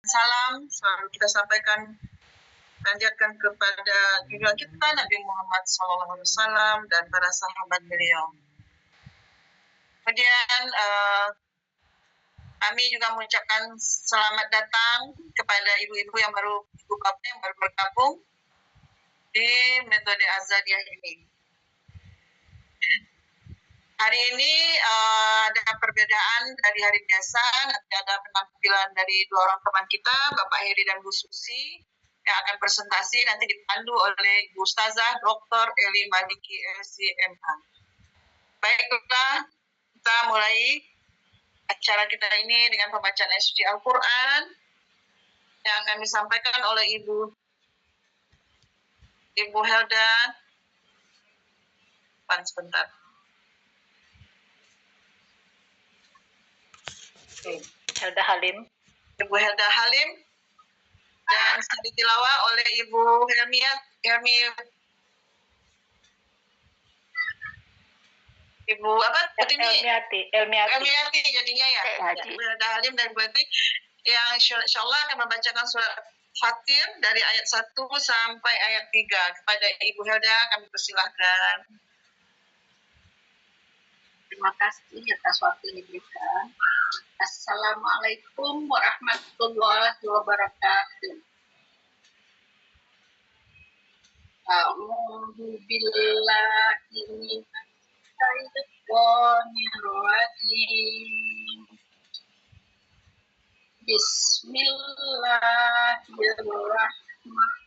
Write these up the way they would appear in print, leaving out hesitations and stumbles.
salam selalu kita sampaikan, panjatkan kepada junjungan kita Nabi Muhammad SAW dan para sahabat beliau. Kemudian kami juga mengucapkan selamat datang kepada ibu-ibu yang baru, ibu bapak yang baru bergabung di metode Azadiyah ini. Hari ini ada perbedaan dari hari biasa. Nanti ada penampilan dari dua orang teman kita, Bapak Heri dan Bu Susi, yang akan presentasi nanti dipandu oleh Ibu Ustazah Dr. Eli Maliki LCMA. Baiklah, kita mulai acara kita ini dengan pembacaan ayat suci Al-Quran yang akan disampaikan oleh Ibu Helda. Sebentar. Helda Halim. Ibu Helda Halim dan ditilawah oleh Ibu Ibu apa? Elmiati jadinya ya. Ibu Helda Halim dan Ibu Helmi yang insyaallah akan membacakan surat Fatir dari ayat 1 sampai ayat 3. Kepada Ibu Helda kami persilahkan. Terima kasih atas waktu yang diberikan. Assalamualaikum warahmatullahi wabarakatuh. A'udzu billahi minasyaitonir rajim. Bismillahirrahmanirrahim.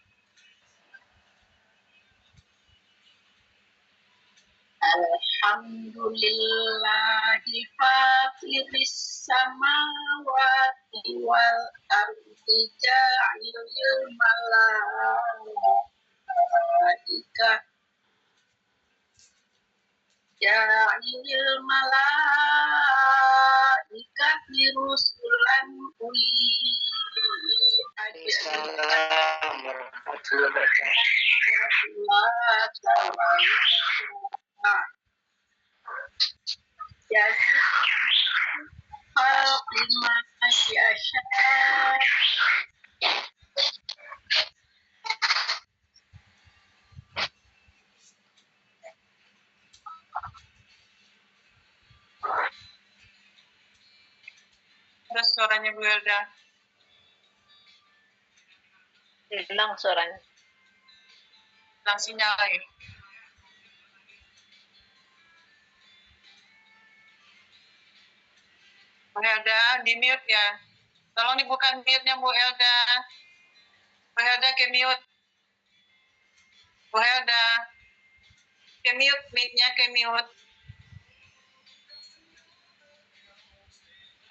Alhamdulillahi fatiris samawati wal ardi ja'ilil malaikati rusulan uli Ada suaranya Bu Helda. Hilang suaranya. Hilang sinyal lagi. Bu Helda, di mute ya. Tolong dibuka mute-nya Bu Helda. Bu Helda ke mute. Bu Helda. Ke mute, mic-nya ke mute.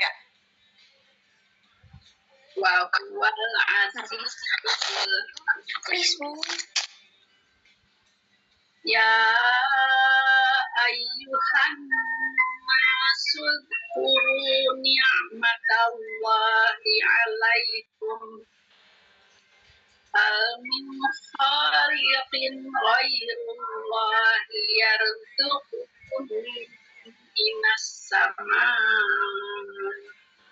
Ya. wa huwal aziz. Please me. Ya ayyuhan nasul ni'matallahi 'alaikum hal min khaliqin ghairullahi yarzuqukum minas samaa'i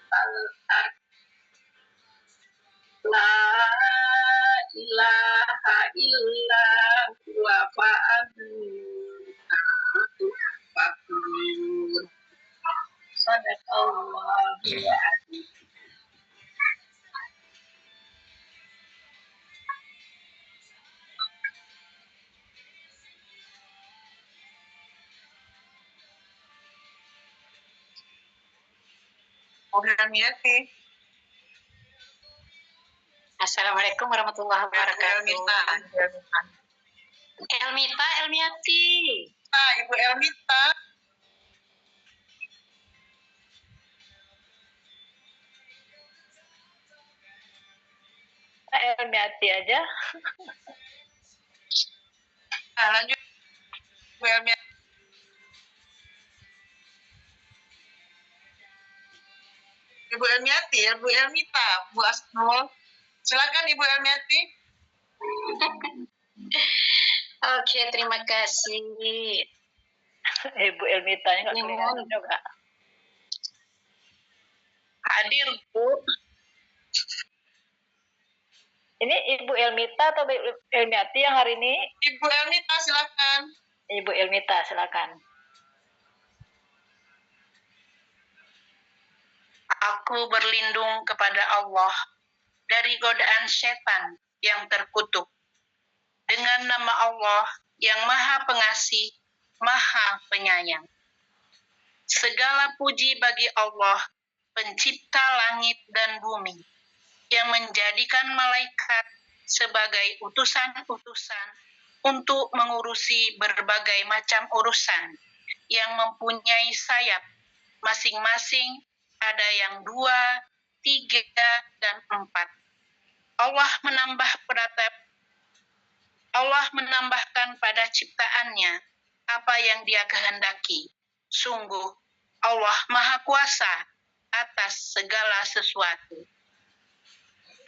wal ardh la ilaha illa huwa fa'anna tufakun. Sadaqallahul adzim. Bu Helmiati. Assalamualaikum warahmatullahi wabarakatuh. Elmiati. Ibu Elmita. Elmiati aja. Lanjut. Bu Elmiati. Ibu Elmiati, Ibu Elmita, Bu Asnul. Silakan Ibu Elmiati. Oke, terima kasih. Ibu Elmitanya nggak kelihatan juga. Hadir, Bu. Ini Ibu Elmita atau Ibu Elmiati yang hari ini? Ibu Elmita, silakan. Ibu Elmita, silakan. Aku berlindung kepada Allah dari godaan setan yang terkutuk. Dengan nama Allah yang Maha Pengasih, Maha Penyayang. Segala puji bagi Allah, pencipta langit dan bumi, yang menjadikan malaikat sebagai utusan-utusan untuk mengurusi berbagai macam urusan, yang mempunyai sayap masing-masing, ada yang 2, 3, dan 4. Allah menambahkan pada ciptaannya apa yang Dia kehendaki. Sungguh, Allah Maha Kuasa atas segala sesuatu.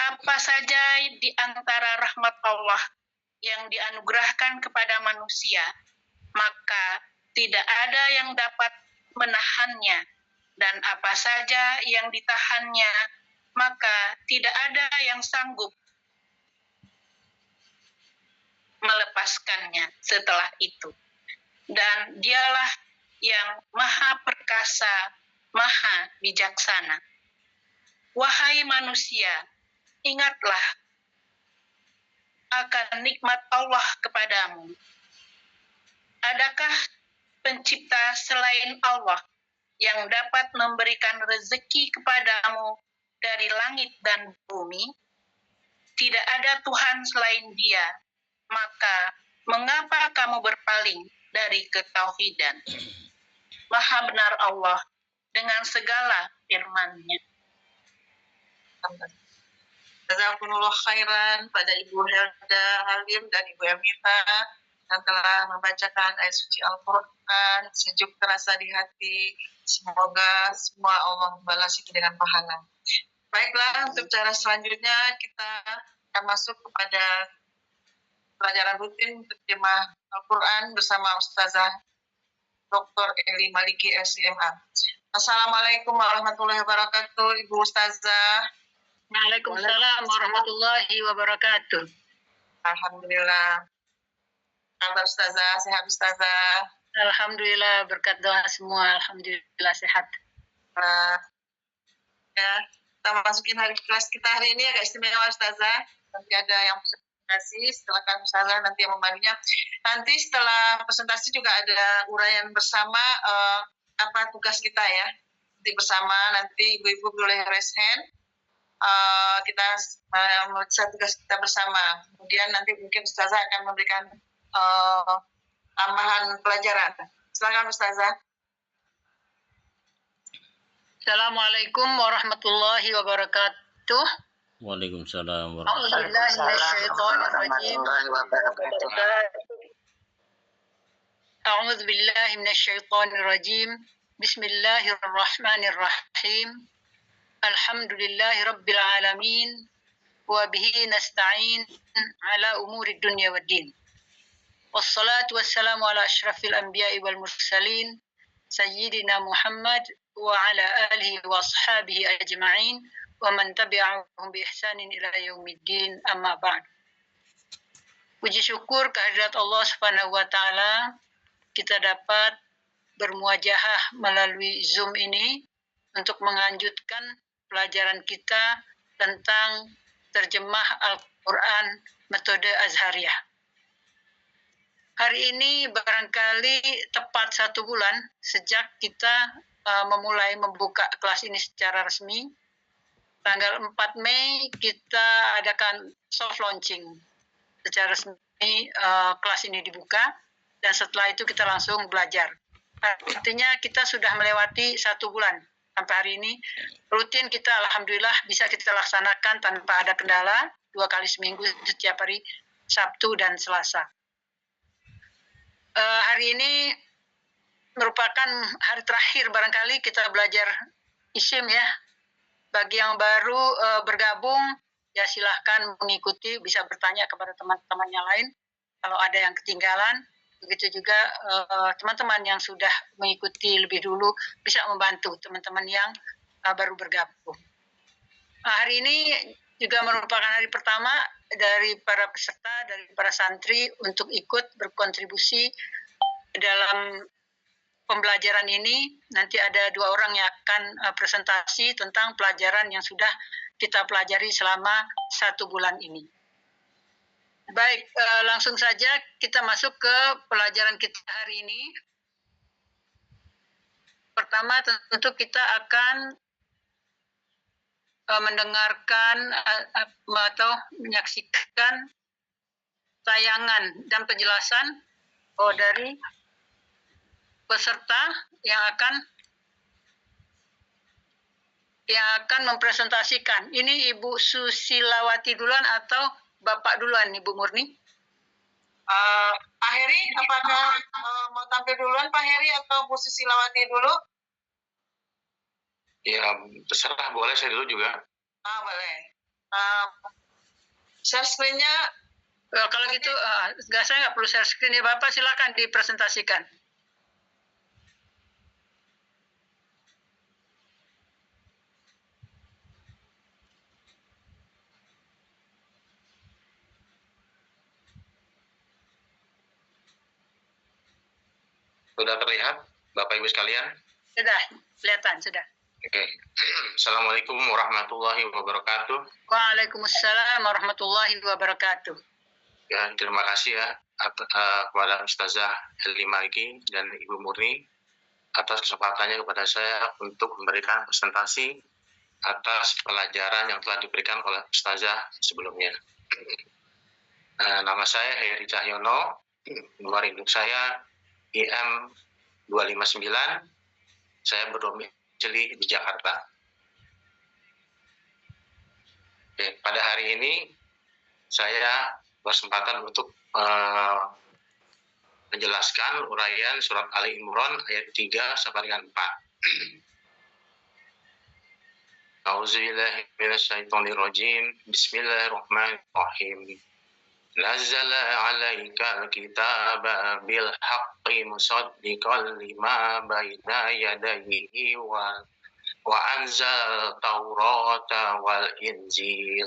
Apa saja di antara rahmat Allah yang dianugerahkan kepada manusia, maka tidak ada yang dapat menahannya, dan apa saja yang ditahannya, maka tidak ada yang sanggup melepaskannya setelah itu. Dan Dialah yang Maha Perkasa, Maha Bijaksana. Wahai manusia, ingatlah akan nikmat Allah kepadamu. Adakah pencipta selain Allah yang dapat memberikan rezeki kepadamu dari langit dan bumi? Tidak ada Tuhan selain Dia. Maka mengapa kamu berpaling dari ketauhidan? Maha benar Allah dengan segala firman-Nya. Jazakumullah khairan pada Ibu Helda Halim dan Ibu Elmita yang telah membacakan ayat suci Al-Quran, sejuk terasa di hati. Semoga semua Allah membalasi dengan pahala. Baiklah, untuk cara selanjutnya kita akan masuk kepada pelajaran rutin terjemah Al-Quran bersama Ustazah Dr. Eli Maliki SCMA. Assalamualaikum warahmatullahi wabarakatuh, Ibu Ustazah. Waalaikumsalam warahmatullahi wabarakatuh. Alhamdulillah. Kabar Ustazah, sehat Ustazah? Alhamdulillah, berkat doa semua. Alhamdulillah sehat. Ya, kita masukin hari kelas kita hari ini agak istimewa Ustazah. Nanti ada yang presentasi, setelah kan Ustazah nanti yang membantunya. Nanti setelah presentasi juga ada uraian bersama apa tugas kita ya. Nanti bersama, nanti ibu-ibu boleh raise hand. Kita memeriksa tugas kita bersama. Kemudian nanti mungkin Ustazah akan memberikan tambahan pelajaran. Silakan Ustazah. Assalamualaikum warahmatullahi wabarakatuh. Waalaikumsalam A'udzu billahi minasyaitonir rajim. Bismillahirrahmanirrahim. Alhamdulillahi rabbil alamin wa bihi nasta'in ala umuri dunya waddin. Wassalatu wassalamu ala asyrafil anbiya'i wal mursalin sayyidina Muhammad wa ala alihi wa ashabihi ajma'in wa man tabi'ahum bi ihsanin ila yaumiddin, amma ba'd. Puji syukur kehadirat Allah Subhanahu wa taala, kita dapat bermuajahah melalui Zoom ini untuk melanjutkan pelajaran kita tentang terjemah Al-Quran metode Azhariyah. Hari ini barangkali tepat 1 bulan sejak kita memulai membuka kelas ini secara resmi. Tanggal 4 Mei kita adakan soft launching. Secara resmi kelas ini dibuka dan setelah itu kita langsung belajar. Artinya kita sudah melewati 1 bulan. Sampai hari ini rutin kita alhamdulillah bisa kita laksanakan tanpa ada kendala 2 kali seminggu setiap hari Sabtu dan Selasa. Hari ini merupakan hari terakhir barangkali kita belajar isim ya. Bagi yang baru bergabung ya silahkan mengikuti, bisa bertanya kepada teman-teman yang lain kalau ada yang ketinggalan. Begitu juga teman-teman yang sudah mengikuti lebih dulu bisa membantu teman-teman yang baru bergabung. Hari ini juga merupakan hari pertama dari para peserta, dari para santri untuk ikut berkontribusi dalam pembelajaran ini. Nanti ada 2 orang yang akan presentasi tentang pelajaran yang sudah kita pelajari selama 1 bulan ini. Baik, langsung saja kita masuk ke pelajaran kita hari ini. Pertama tentu kita akan mendengarkan atau menyaksikan tayangan dan penjelasan dari peserta yang akan mempresentasikan. Ini Ibu Susilawati duluan atau Bapak duluan, Ibu Murni? Pak Heri, apakah mau tampil duluan Pak Heri atau Bu Susilawati dulu? Ya, terserah, boleh saya dulu juga. Boleh. Share screen-nya. Kalau gitu, saya nggak perlu share screen ya Bapak, silakan dipresentasikan. Sudah terlihat, Bapak Ibu sekalian? Sudah, kelihatan, sudah. Oke. Assalamualaikum warahmatullahi wabarakatuh. Waalaikumsalam warahmatullahi wabarakatuh. Ya, terima kasih ya kepada Ustazah Eli Maliki dan Ibu Murni atas kesempatannya kepada saya untuk memberikan presentasi atas pelajaran yang telah diberikan oleh Ustazah sebelumnya. Nama saya Heri Cahyono, nomor induk saya IM 259, saya berdomisili di Jakarta. Oke, pada hari ini saya berkesempatan untuk menjelaskan uraian surat Ali Imran ayat 3 sampai dengan 4. A'udzubillahi minasyaitonirrajim. Bismillahirrahmanirrahim. Nazzala 'alaikal kitaba bil haqqi musaddiqan lima baina yadayhi wa anzal taurata wal injil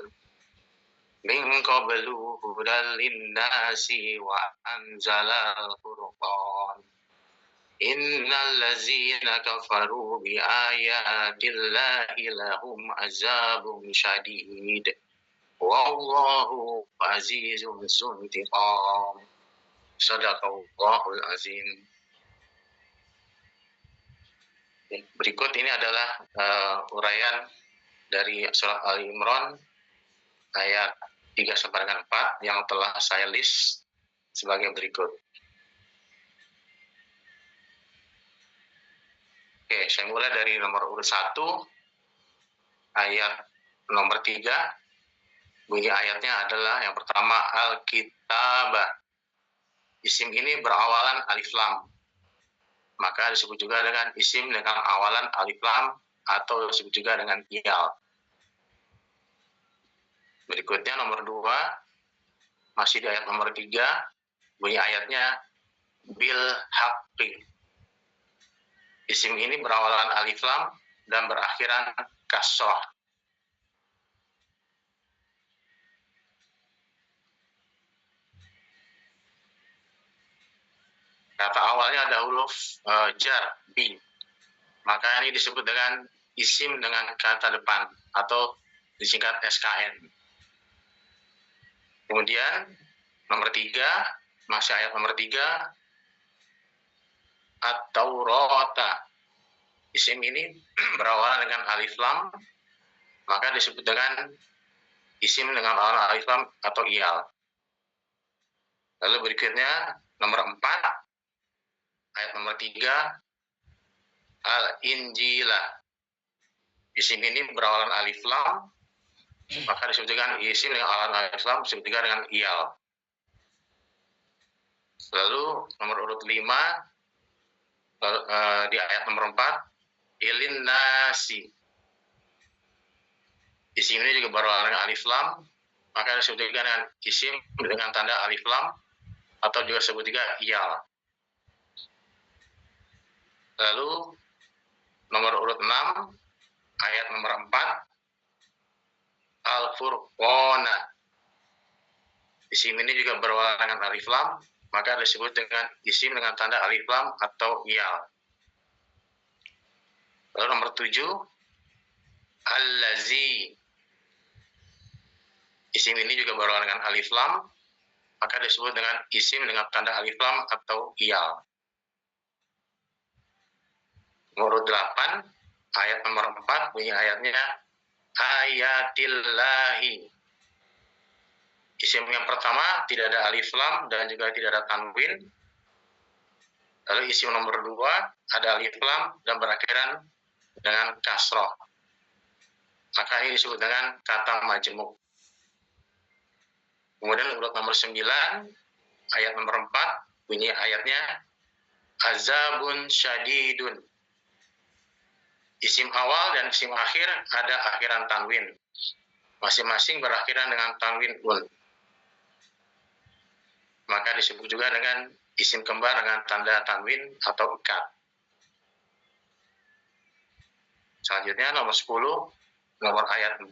min qablu hudal linnasi wa anzalal furqan innal ladzina kafaru bi ayatillahi lahum azabun syadid wallahu azizun dzuntiqam. Shadaqallahul azim. Berikut ini adalah uraian dari surat Ali Imran ayat 3 sampai dengan 4 yang telah saya list sebagai berikut. Oke, saya mulai dari nomor urut 1 ayat nomor 3. Bunyi ayatnya adalah yang pertama Al-Kitabah. Isim ini berawalan alif lam. Maka disebut juga dengan isim dengan awalan alif lam atau disebut juga dengan iyal. Berikutnya nomor 2, masih di ayat nomor 3, bunyi ayatnya bil haqqi. Isim ini berawalan alif lam dan berakhiran kasrah. Kata awalnya ada huruf jar, bi. Maka ini disebut dengan isim dengan kata depan atau disingkat SKN. Kemudian nomor 3, masih ayat nomor 3, At-Taurata. Isim ini berawalan dengan alif lam, maka disebut dengan isim dengan awalan alif lam atau iyal. Lalu berikutnya nomor 4, ayat nomor 3, Al-Injilah. Isim ini berawalan alif lam, maka disebut dengan isim dengan awalan alif lam, disebut juga dengan iyal. Lalu nomor urut 5, di ayat nomor 4, Ilin nasi. Isim ini juga berawalan dengan alif lam, maka disebut juga dengan isim dengan tanda alif lam, atau juga disebut juga iyal. Lalu nomor urut 6, ayat nomor 4, Al-Furqana. Isim ini juga berawal dengan alif lam, maka disebut dengan isim dengan tanda alif lam atau iyal. Lalu nomor 7, allazi. Isim ini juga berawal dengan alif lam, maka disebut dengan isim dengan tanda alif lam atau iyal. Nomor 8, ayat nomor 4, bunyi ayatnya ayatillahi. Isim yang pertama tidak ada alif lam dan juga tidak ada tanwin. Lalu isim nomor 2 ada alif lam dan berakhiran dengan kasroh. Maka ini disebut dengan kata majmuk. Kemudian urut nomor 9, ayat nomor 4, bunyi ayatnya azabun syadidun. Isim awal dan isim akhir ada akhiran tanwin. Masing-masing berakhiran dengan tanwin un. Maka disebut juga dengan isim kembar dengan tanda tanwin atau ikat. Selanjutnya nomor 10, nomor ayat 4,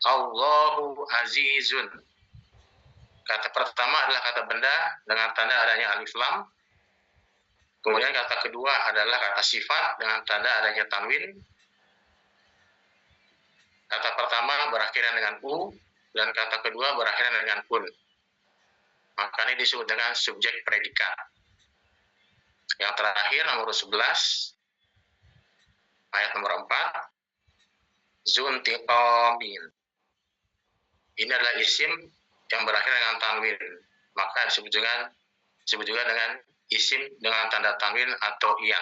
Allahu azizun. Kata pertama adalah kata benda dengan tanda adanya alif lam. Kemudian kata kedua adalah kata sifat dengan tanda adanya tanwin. Kata pertama berakhiran dengan u dan kata kedua berakhiran dengan un. Maka ini disebut dengan subjek predikat. Yang terakhir nomor 11, ayat nomor 4, zuntiqamin. Ini adalah isim yang berakhir dengan tanwin. Maka disebut juga dengan isim dengan tanda tanwin atau iya.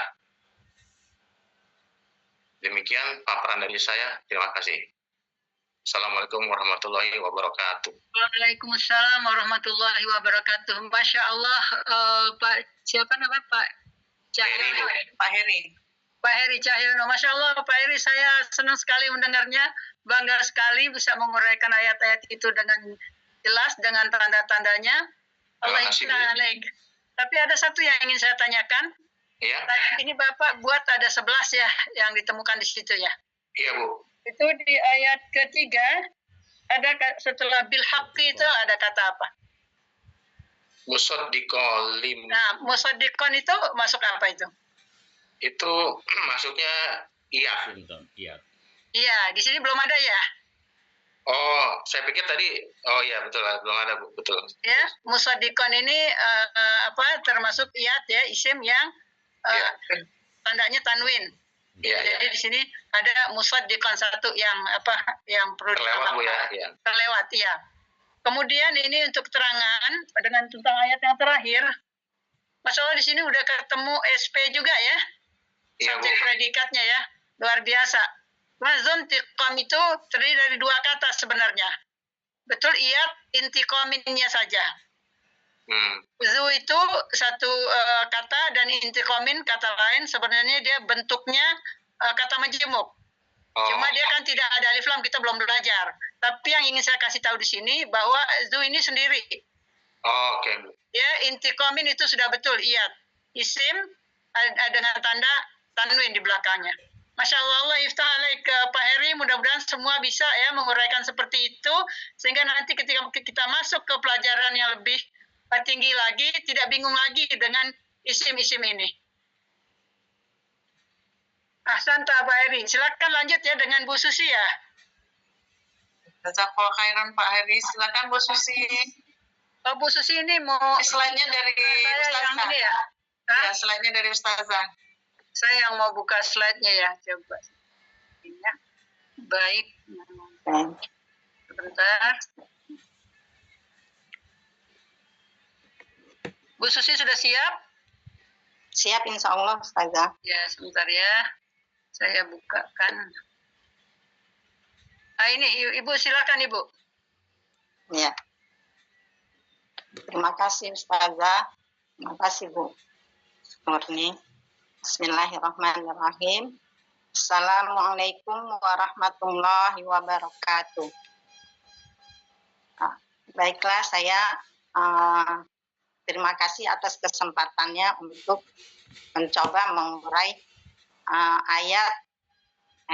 Demikian paparan dari saya. Terima kasih. Assalamualaikum warahmatullahi wabarakatuh. Waalaikumsalam warahmatullahi wabarakatuh. Masya Allah, Pak siapa namanya Pak Cahyono? Pak Heri. Pak Heri Cahyono. Masya Allah Pak Heri, saya senang sekali mendengarnya. Bangga sekali bisa menguraikan ayat-ayat itu dengan jelas dengan tanda-tandanya. Allah alaik. Tapi ada satu yang ingin saya tanyakan. Iya. Ini Bapak buat ada 11 ya yang ditemukan di situ ya. Iya Bu. Itu di ayat ketiga ada setelah bil haqqi itu ada kata apa? Musaddiqolim. Nah, musaddiqon itu masuk apa itu? Itu masuknya iya. Iya. Iya, di sini belum ada ya. Oh, saya pikir tadi. Oh iya betul lah, belum ada Bu, betul. Ya, musaddiqon ini termasuk iyat ya, isim yang tandanya tanwin. Iya. Jadi di sini ada musaddiqon satu yang perlu Terlewat Bu ya. Iya. Terlewat ya. Kemudian ini untuk keterangan dengan tentang ayat yang terakhir. Masya Allah di sini udah ketemu SP juga ya. Iya, Subjek Bu. predikatnya ya. Luar biasa. Zuntiqam itu terdiri dari 2 kata sebenarnya. Betul iyat intikominnya saja. Zu itu satu kata dan intikomin kata lain, sebenarnya dia bentuknya kata majemuk. Cuma dia kan tidak ada alif lam, kita belum belajar. Tapi yang ingin saya kasih tahu di sini bahwa zu ini sendiri. Oke. Ya, intikomin itu sudah betul iyat. Isim dengan tanda tanwin di belakangnya. Masya Allah, iftah alaik Pak Heri, mudah-mudahan semua bisa ya menguraikan seperti itu, sehingga nanti ketika kita masuk ke pelajaran yang lebih tinggi lagi, tidak bingung lagi dengan isim-isim ini. Ahsanta Pak Heri, silakan lanjut ya dengan Bu Susi ya. Jazakallah khairan Pak Heri, silakan Bu Susi. Oh, Bu Susi ini mau Slide-nya dari Ustazah. yang ini ya? Ya, slide-nya dari Ustazah. Saya yang mau buka slide-nya ya, coba. Ya. Baik. Sebentar. Bu Susi sudah siap? Siap insya Allah Ustazah. Ya, sebentar ya. Saya bukakan. Ini Ibu silakan Ibu. Ya. Terima kasih Ustazah. Terima kasih Bu Murni. Bismillahirrahmanirrahim. Assalamualaikum warahmatullahi wabarakatuh. Baiklah, saya terima kasih atas kesempatannya untuk mencoba mengurai ayat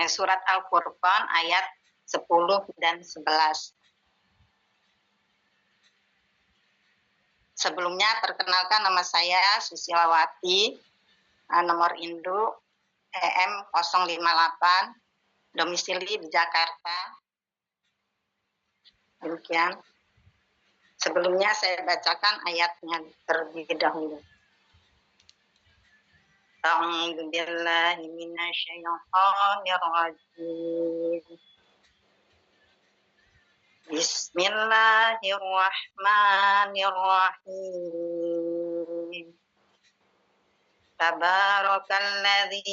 surat Al-Furqan ayat 10 dan 11. Sebelumnya perkenalkan nama saya Susilawati, nomor induk EM 058, domisili di Jakarta. Demikian. Sebelumnya saya bacakan ayatnya terlebih dahulu. A'udzu billahi minasyaitonir rajim. Bismillahirrahmanirrahim. Tabarakalladzi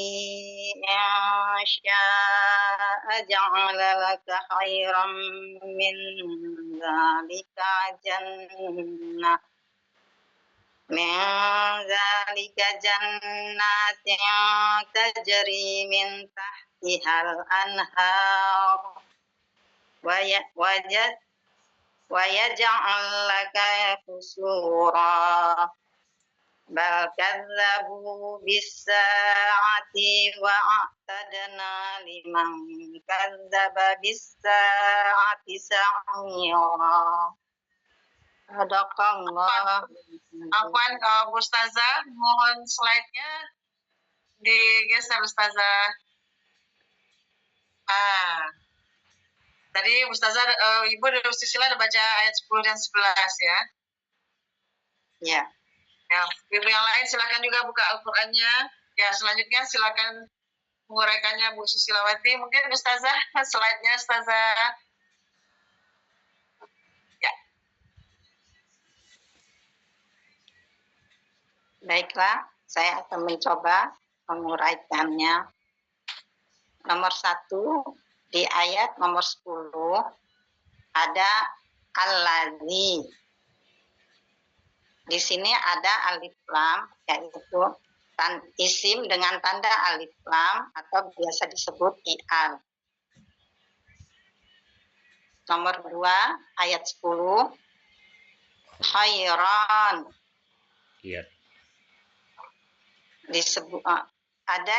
insya'a ja'ala laka khairan min dzalika jannah jannatin tajri min tahtihal anhar wa yaj'al laka qusura bal kadzabu bis-sa'ati wa a'tadna liman kadzdzaba bis-sa'ati sa'ira. Sadaqallah. Afwan, Bu Ustazah, mohon slide-nya digeser Ustazah. Tadi Ustazah, Ibu dari Susila ada baca ayat 10 dan 11 ya? Ya. Ya, Ibu yang lain silakan juga buka Al-Qur'annya. Ya, selanjutnya silakan menguraikannya Bu Susilawati. Mungkin Ustazah, slide-nya Ustazah. Ya. Baiklah, saya akan mencoba menguraikannya. Nomor 1, di ayat nomor 10, ada allazi. Di sini ada alif lam, yaitu isim dengan tanda alif lam atau biasa disebut i'al. Nomor 2, ayat 10, khairan. Iya. Disebut ada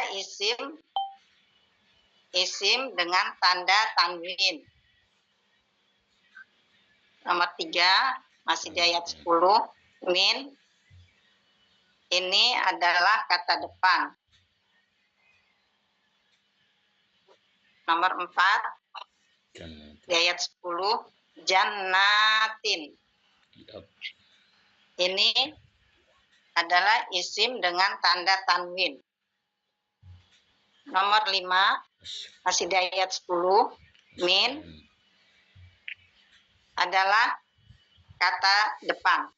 isim dengan tanda tanwin. Nomor 3, masih di ayat 10, min. Ini adalah kata depan. Nomor 4, di ayat 10, jannatin. Ini adalah isim dengan tanda tanwin. Nomor 5, masih di ayat 10, min adalah kata depan.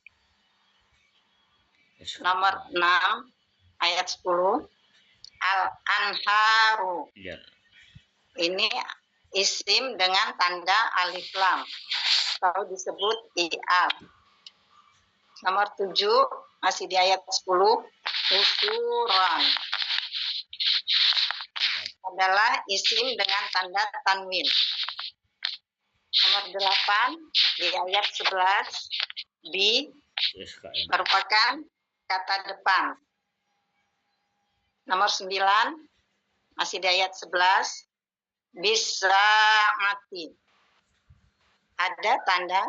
Nomor 6, ayat 10, al-anharu. Iya. Ini isim dengan tanda alif lam atau disebut i'al. Nomor 7, masih di ayat 10, usuran adalah isim dengan tanda tanwin. Nomor 8, di ayat 11, bi merupakan kata depan. Nomor 9, masih di ayat 11, bis-sa'ati. Ada tanda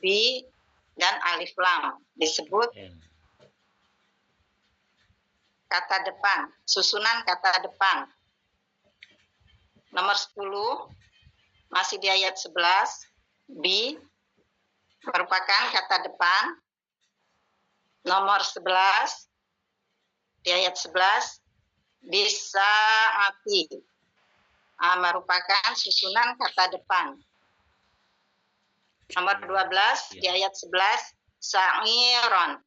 bi dan alif lam, disebut kata depan, susunan kata depan. Nomor 10, masih di ayat 11, bi merupakan kata depan. Nomor 11, di ayat 11, bis-sa'ati merupakan susunan kata depan. Nomor 12, di ayat 11, sa'iron.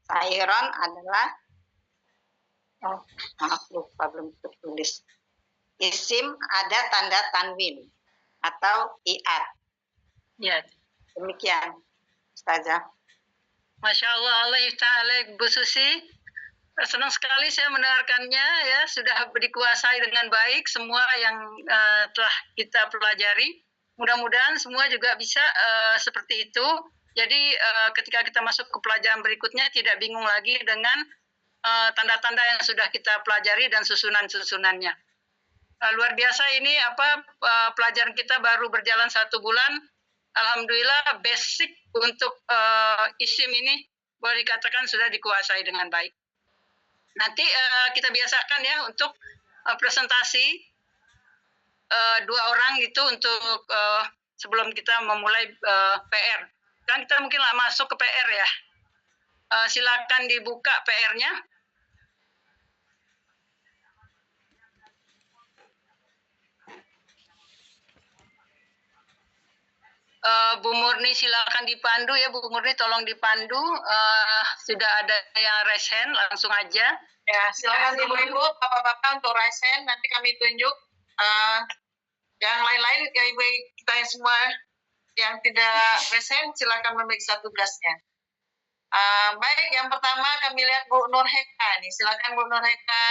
Sa'iron adalah, maaf lupa belum tertulis. Isim ada tanda tanwin atau i'at. Ya. Demikian, Ustazah. Masya Allah, Allah ta'ala Bu Susi. Senang sekali saya mendengarkannya, ya, sudah dikuasai dengan baik semua yang telah kita pelajari. Mudah-mudahan semua juga bisa seperti itu. Jadi ketika kita masuk ke pelajaran berikutnya tidak bingung lagi dengan tanda-tanda yang sudah kita pelajari dan susunan-susunannya. Luar biasa ini pelajaran kita baru berjalan 1 bulan. alhamdulillah basic untuk isim ini boleh dikatakan sudah dikuasai dengan baik. Nanti kita biasakan ya untuk presentasi 2 orang itu untuk sebelum kita memulai PR. Kan kita mungkin lah masuk ke PR ya. Silakan dibuka PR-nya. Bu Murni silakan dipandu ya, Bu Murni tolong dipandu. Sudah ada yang raise hand, langsung aja. Ya, silakan Ibu-ibu, Bapak-bapak untuk raise hand, nanti kami tunjuk. Yang lain-lain ya Ibu kita yang semua yang tidak raise hand, silakan memeriksa tugasnya. Baik, yang pertama kami lihat Bu Nur Heka nih. Silakan Bu Nur Heka.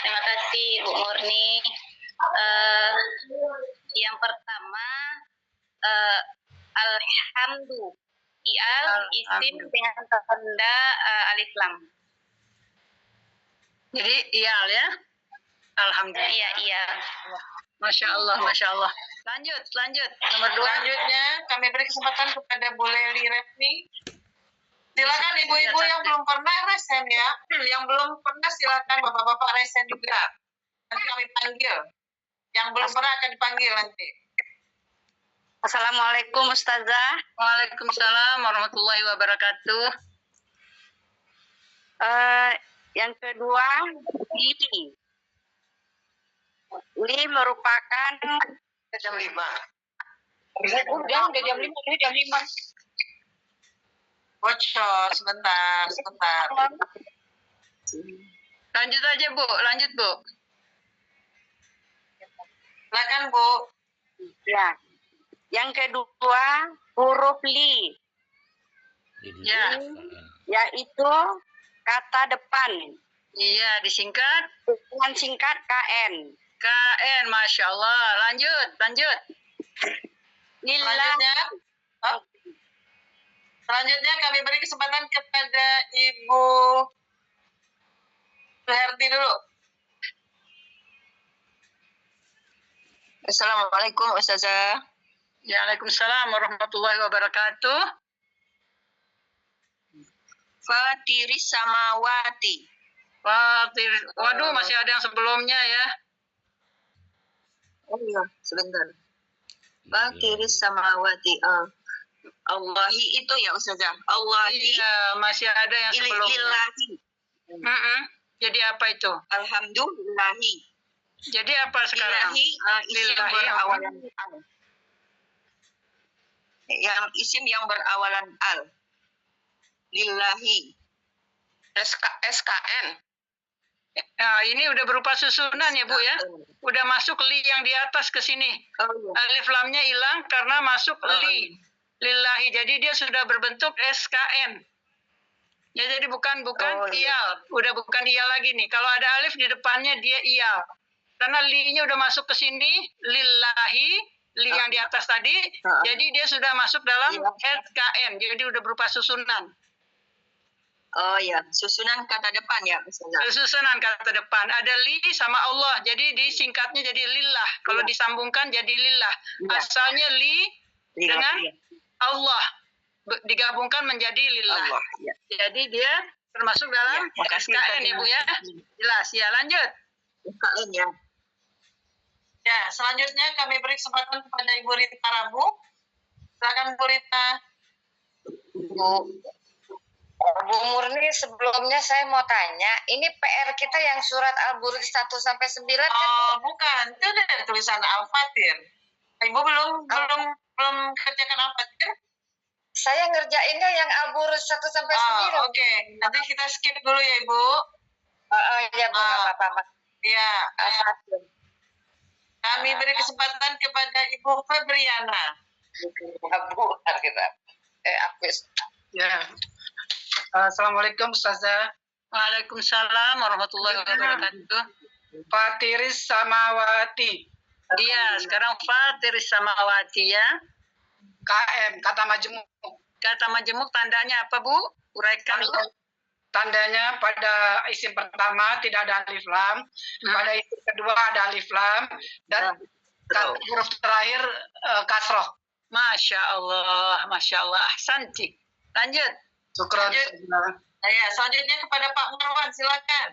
Terima kasih Bu Murni. Yang pertama alhamdulillah isim dengan tanda alif lam. Jadi iyal ya. Alhamdulillah. Iya. Masya Allah, Masya Allah. Lanjut. Nomor 2. Selanjutnya kami beri kesempatan kepada Bu Leli Refni. Silakan ibu-ibu yang belum pernah resen ya. Yang belum pernah silakan bapak-bapak resen juga. Nanti kami panggil. Yang belum pernah akan dipanggil nanti. Assalamualaikum Ustazah. Waalaikumsalam warahmatullahi wabarakatuh. Yang kedua, li merupakan Jam 5. udah jam 5, ini jam 5. Bocor, sebentar. Lanjut aja Bu, lanjut Bu. Silakan Bu. Ya. Yang kedua, huruf li, Ya. yaitu kata depan Iya, disingkat dengan singkat KN. KN, Masya Allah. Lanjut. Selanjutnya kami beri kesempatan kepada Ibu Suherti dulu. Assalamualaikum Ustazah. Waalaikumsalam warahmatullahi wabarakatuh. Fatiris samawati. Waduh, masih ada yang sebelumnya ya. Oh iya, sebentar. Fatiris samawati. Allahi itu ya Ustazah. Allahi. Iya, masih ada yang sebelumnya. Lillahi. Jadi apa itu? Alhamdulillahi. Jadi apa sekarang? Lillahi isim berawalan al. Yang isim yang berawalan al. Lillahi. SKN. Nah, ini udah berupa susunan ya Bu ya. Udah masuk li yang di atas ke sini. Oh, iya. Alif lamnya hilang karena masuk li. Lillahi. Jadi dia sudah berbentuk SKN. Ya, jadi bukan iyal. Udah bukan iyal lagi nih. Kalau ada alif di depannya dia iyal. Karena li-nya udah masuk ke sini, lillahi, li yang di atas tadi. Jadi dia sudah masuk dalam SKN. Jadi udah berupa susunan. Oh ya, susunan kata depan ya Ustazah. Susunan kata depan. Ada li sama Allah. Jadi disingkatnya jadi lillah. Kalau disambungkan jadi lillah. Asalnya li dengan Allah. Digabungkan menjadi lillah. Allah, ya. Jadi dia termasuk dalam SKN ya Bu ya. Jelas ya, lanjut. SKN ya. Ya, selanjutnya kami beri kesempatan kepada Ibu Rita Rabu. Silakan Bu Rita. Bu Murni, sebelumnya saya mau tanya, ini PR kita yang surat Al-Buruj 1-9 kan? Oh, bukan. Itu ada tulisan Al-Fatir. Ibu belum kerjakan Al-Fatir? Saya ngerjainnya yang Al-Buruj 1-9. Oke. Nanti kita skip dulu ya, Ibu. Ya, Bu, apa-apa. Ya. Kami beri kesempatan kepada Ibu Febriana. Ya. Assalamualaikum Ustazah. Waalaikumsalam warahmatullahi wabarakatuh. Fatiris samawati. Iya, sekarang Fatiris samawati ya. KM, kata majemuk. Kata majemuk tandanya apa Bu? Uraikan Bu. Tandanya pada isim pertama tidak ada alif lam, pada isim kedua ada alif lam, dan huruf terakhir kasroh. Masya Allah, Masya Allah. Ahsanti. Lanjut. Syukron. Lanjut. Ya, selanjutnya kepada Pak Marwan, silakan.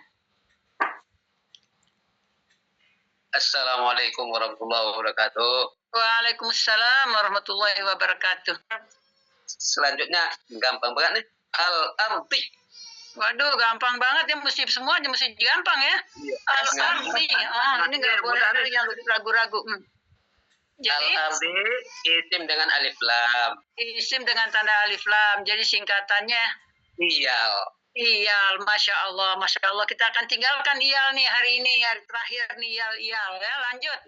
Assalamualaikum warahmatullahi wabarakatuh. Waalaikumsalam warahmatullahi wabarakatuh. Selanjutnya gampang banget nih. Al-ardi. Waduh, gampang banget ya, mesti semuanya mesti gampang ya. Al-ardi. Ini nggak boleh ada yang ragu-ragu. Jadi Al-ardi isim dengan alif lam. isim dengan tanda alif lam. Jadi singkatannya Iyal. iyal. Masya Allah, Masya Allah. Kita akan tinggalkan iyal nih hari ini, hari terakhir nih iyal ya. Lanjut.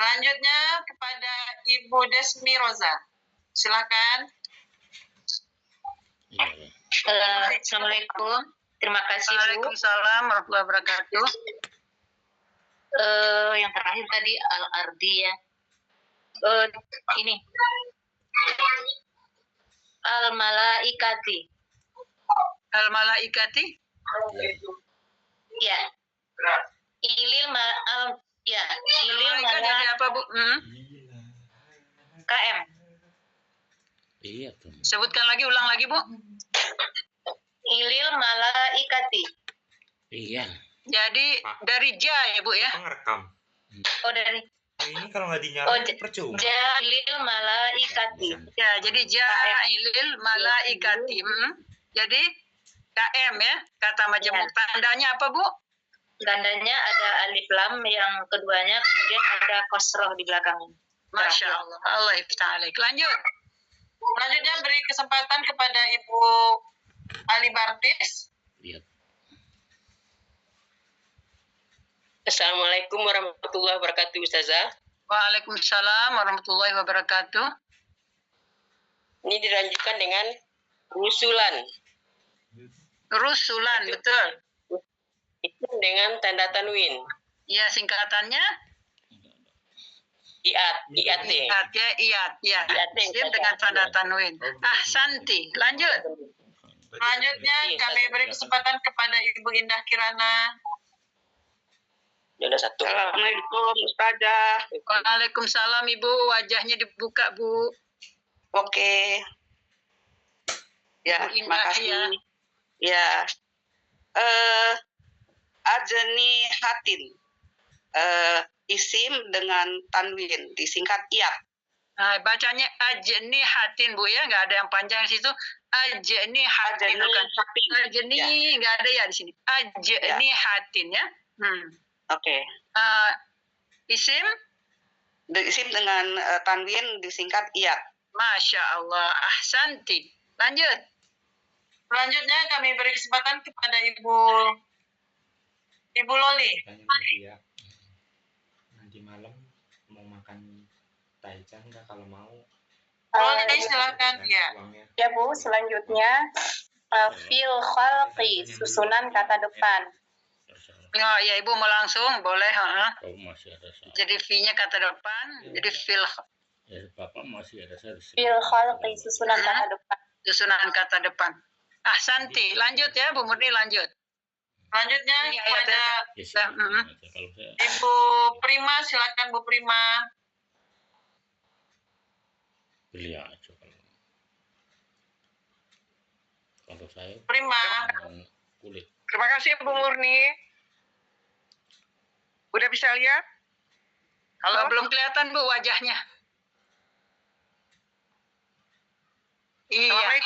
Selanjutnya kepada Ibu Desmi Roza. Silakan. Assalamualaikum. Terima kasih Bu. Waalaikumsalam warahmatullahi wabarakatuh. Yang terakhir tadi al-ardi ya. Ini al-malaikati. Al-malaikati. Ya. Ilil Malaikat jadi apa Bu? KM. Iya tuh. Sebutkan lagi, ulang lagi Bu. Ilil malaikati. Iya. Jadi dari ja ya Bu ya. Ngerekam. Oh dari. Ini kalau nggak dinyalain percuma. Jalil malaikati. Ya, jadi ja'ilil malaikati. Jadi KM ya, kata majemuk. Tandanya apa Bu? Tandanya ada alif lam, yang keduanya kemudian ada kosroh di belakangnya. Masya Allah. Allah iftaalik. Lanjut. Selanjutnya beri kesempatan kepada Ibu Ali Bartis. Iya. Assalamualaikum warahmatullahi wabarakatuh, Ustazah. Waalaikumsalam warahmatullahi wabarakatuh. Ini dilanjutkan dengan rusulan. Rusulan, betul. Itu dengan tanda tanwin. Ya, singkatannya? Iat, iat. Iat, ya, iat, ya. Isim dengan tanda tanwin. Ahsanti. Lanjut. Selanjutnya kami beri kesempatan kepada Ibu Indah Kirana. Ada satu. Assalamualaikum Ustazah. Waalaikumsalam Ibu, wajahnya dibuka Bu. Oke. Ya, Bu terima Indah, kasih. Ya. Ajeni hatin. Isim dengan tanwin, disingkat iat. Nah, bacanya ajni hatin Bu ya, nggak ada yang panjang di situ. Ajni hatin bukan. Ajni nggak ada ya di sini. Ajni hatin ya. Oke. Isim? Isim dengan tanwin disingkat iat. Masya Allah, ahsanti. Lanjut. Selanjutnya kami beri kesempatan kepada Ibu Loli. Nanti malam mau makan taichan nggak kalau mau? Loli silakan ya. Ya Bu, selanjutnya fil khalqi, susunan kata depan. Oh ya Ibu mau langsung boleh, Oh, masih ada saya. Jadi V-nya kata depan, jadi fil. Ya, Bapak masih ada saya. Fil khalqi, susunan kata depan. Susunan kata depan. Ahsanti. Lanjut ya Bu Murni, lanjut. Selanjutnya kepada Ibu Prima, silakan Bu Prima. Pilih aja kalau saya. Prima. Kulit. Terima kasih Bu Murni. Udah bisa lihat? Halo, belum kelihatan Bu wajahnya. Iya.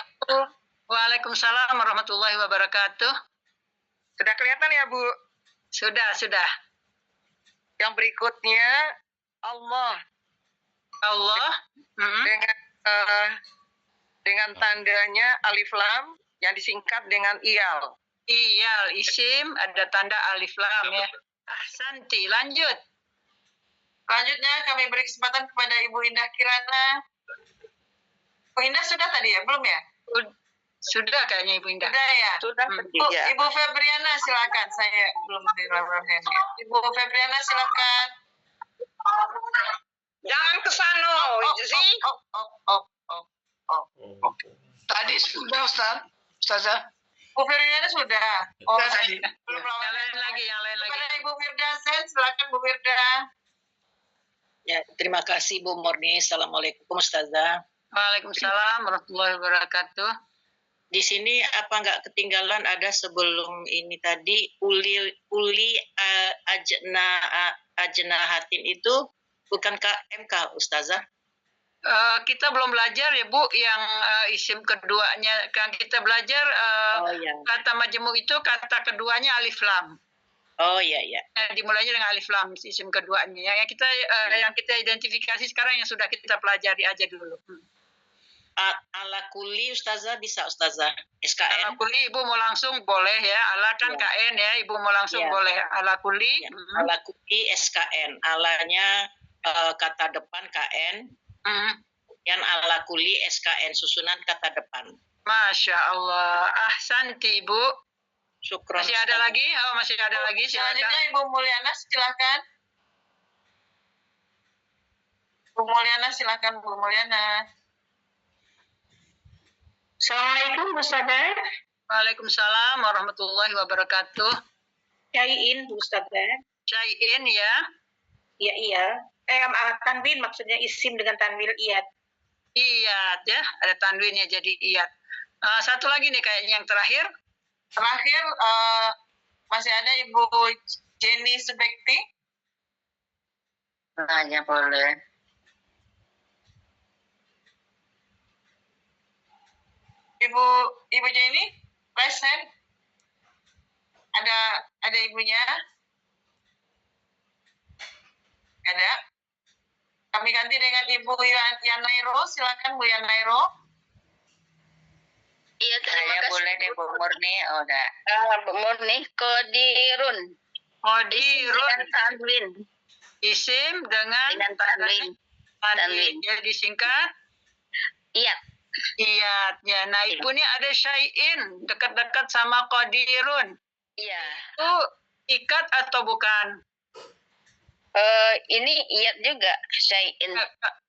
Waalaikumsalam warahmatullahi wabarakatuh. Sudah kelihatan ya Bu? Sudah. Yang berikutnya Allah. Allah. Dengan tandanya alif lam yang disingkat dengan iyal. Iyal, isim, ada tanda alif lam ya. Ahsanti, lanjut. Selanjutnya kami beri kesempatan kepada Ibu Indah Kirana. Bu Indah sudah tadi ya? Belum ya? Sudah kayaknya Ibu Indah. Sudah ya? Sudah. Ibu Febriana silakan. Saya belum ya. Ibu Febriana silakan. Jangan ke sana, sih. Tadi sudah Ustazah. Bu Febriana sudah. Tadi. Yang lain lagi. Kepada Ibu Firda Sen, silakan Bu Firda. Ya, terima kasih Bu Murni. Assalamualaikum Ustazah. Waalaikumsalam warahmatullahi wabarakatuh. Di sini apa nggak ketinggalan ada sebelum ini tadi uli ajnahatin itu bukan KMK Ustazah? Kita belum belajar ya Bu yang isim keduanya, kan kita belajar kata majemuk itu kata keduanya alif lam. Oh iya iya. Nah, dimulainya dengan alif lam isim keduanya. Yang kita identifikasi sekarang yang sudah kita pelajari aja dulu. Ala kuli Ustazah bisa Ustazah? SKN? Ala kuli Ibu mau langsung boleh ya. Ala kan KN ya, Ibu mau langsung boleh. Ala kuli. Ala kuli SKN. Alanya kata depan KN. Yang ala kuli SKN susunan kata depan. Masya Allah. Ahsanti Ibu. Syukron. Masih ada lagi? Oh, masih ada lagi. Silakan. Selanjutnya Ibu Mulyana silakan. Bu Mulyana silakan Bu Mulyana. Assalamualaikum Ustazah. Waalaikumsalam warahmatullahi wabarakatuh. Syai'in Ustazah. Syai'in ya. Iya iya. Tanwin maksudnya isim dengan tanwil iyat. Iyat ya, ada tanwinnya jadi iyat. Satu lagi nih kayaknya yang terakhir. Terakhir masih ada Ibu Jenny Subekti. Nanya boleh. Ibu Jenny, present. Ada ibunya? Ada. Kami ganti dengan Ibu Yanairo. Silakan Bu Yanairo. Iya, terima kasih. Boleh deh Bu Murni. Oh, udah. Bu Murni, Kodirun. Kodirun. Tanwin. Isim dengan tanwin. Tanwin. Jadi singkat? Iyat. Iyat. Ya, nah Ibu ini ada syai'in dekat-dekat sama Kodirun. Iya. Itu ikat atau bukan? Ini iyat juga, syai'in.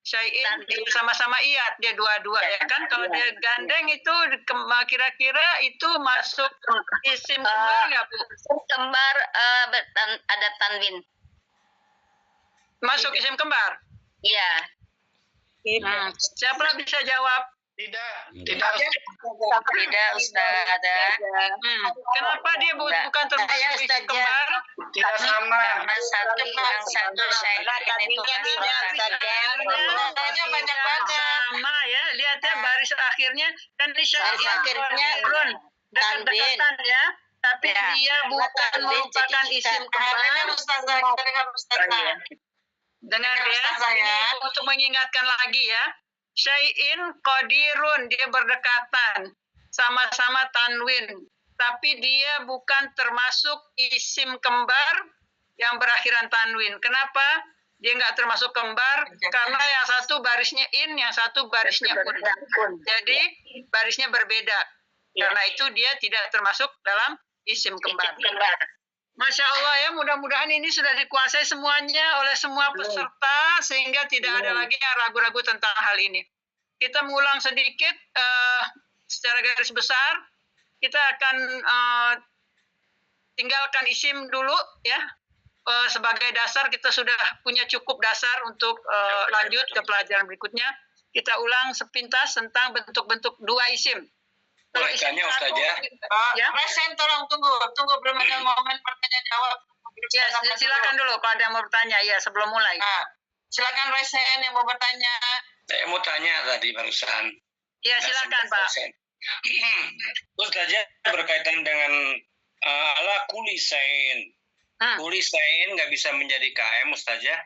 Syai'in sama-sama iyat, dia dua-dua ya kan. Kalau dia gandeng itu kira-kira itu masuk isim kembar nggak Bu? Isim kembar ada tanwin. Masuk isim kembar? Iya. Siapa bisa jawab? Tidak Ustazah. Kenapa dia bukan termasuk isim kembar? Tidak sama. Karena satu syai'in itu banyak sama ya, lihat ya baris akhirnya dan di akhirnya dekat-dekatan ya, tapi dia bukan merupakan isim kembar. Dengar ya, untuk mengingatkan lagi ya, syai'in qadirun, dia berdekatan, sama-sama tanwin, tapi dia bukan termasuk isim kembar yang berakhiran tanwin. Kenapa? Dia nggak termasuk kembar karena yang satu barisnya in, yang satu barisnya un. Jadi barisnya berbeda. Karena itu dia tidak termasuk dalam isim kembar. Masya Allah ya, mudah-mudahan ini sudah dikuasai semuanya oleh semua peserta sehingga tidak ada lagi yang ragu-ragu tentang hal ini. Kita mengulang sedikit secara garis besar. Kita akan tinggalkan isim dulu ya. Sebagai dasar kita sudah punya cukup dasar untuk lanjut ke pelajaran berikutnya. Kita ulang sepintas tentang bentuk-bentuk dua isim. Boleh tanya Ustazah? Ya, present tolong tunggu belum ada momen pertanyaan jawab. Ya, silakan dulu kalau ada yang mau bertanya ya sebelum mulai. Silakan Resen yang mau bertanya. Saya mau tanya tadi barusan. Ya, silakan Pak. Ustazah berkaitan dengan ala kulisain. Kulisain nggak bisa menjadi KM Ustazah?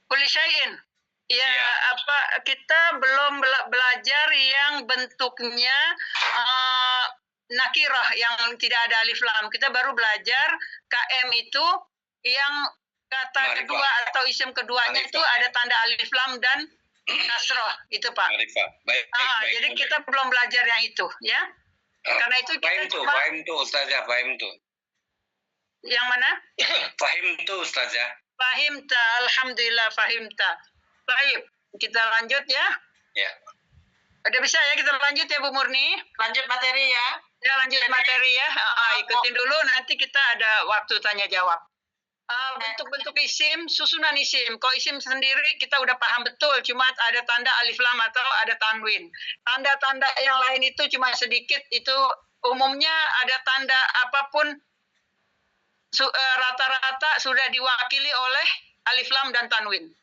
Kulisain. Ya, apa kita belum belajar yang bentuknya nakirah yang tidak ada alif lam. Kita baru belajar KM itu yang kata kedua atau isim keduanya itu ada tanda alif lam dan kasroh itu Pak. Baik, jadi kita belum belajar yang itu ya. Karena itu kita Fahim tuh Ustazah, fahim tuh. Yang mana? Fahim tuh Ustazah. Fahimta, alhamdulillah fahimta. Baik, kita lanjut ya. Ya. Udah bisa ya kita lanjut ya Bu Murni? Lanjut materi ya. Ya lanjut materi ya. Ikutin dulu nanti kita ada waktu tanya jawab. bentuk-bentuk isim, susunan isim. Kalau isim sendiri kita udah paham betul, cuma ada tanda alif lam atau ada tanwin. Tanda-tanda yang lain itu cuma sedikit, itu umumnya ada tanda apapun rata-rata sudah diwakili oleh alif lam dan tanwin.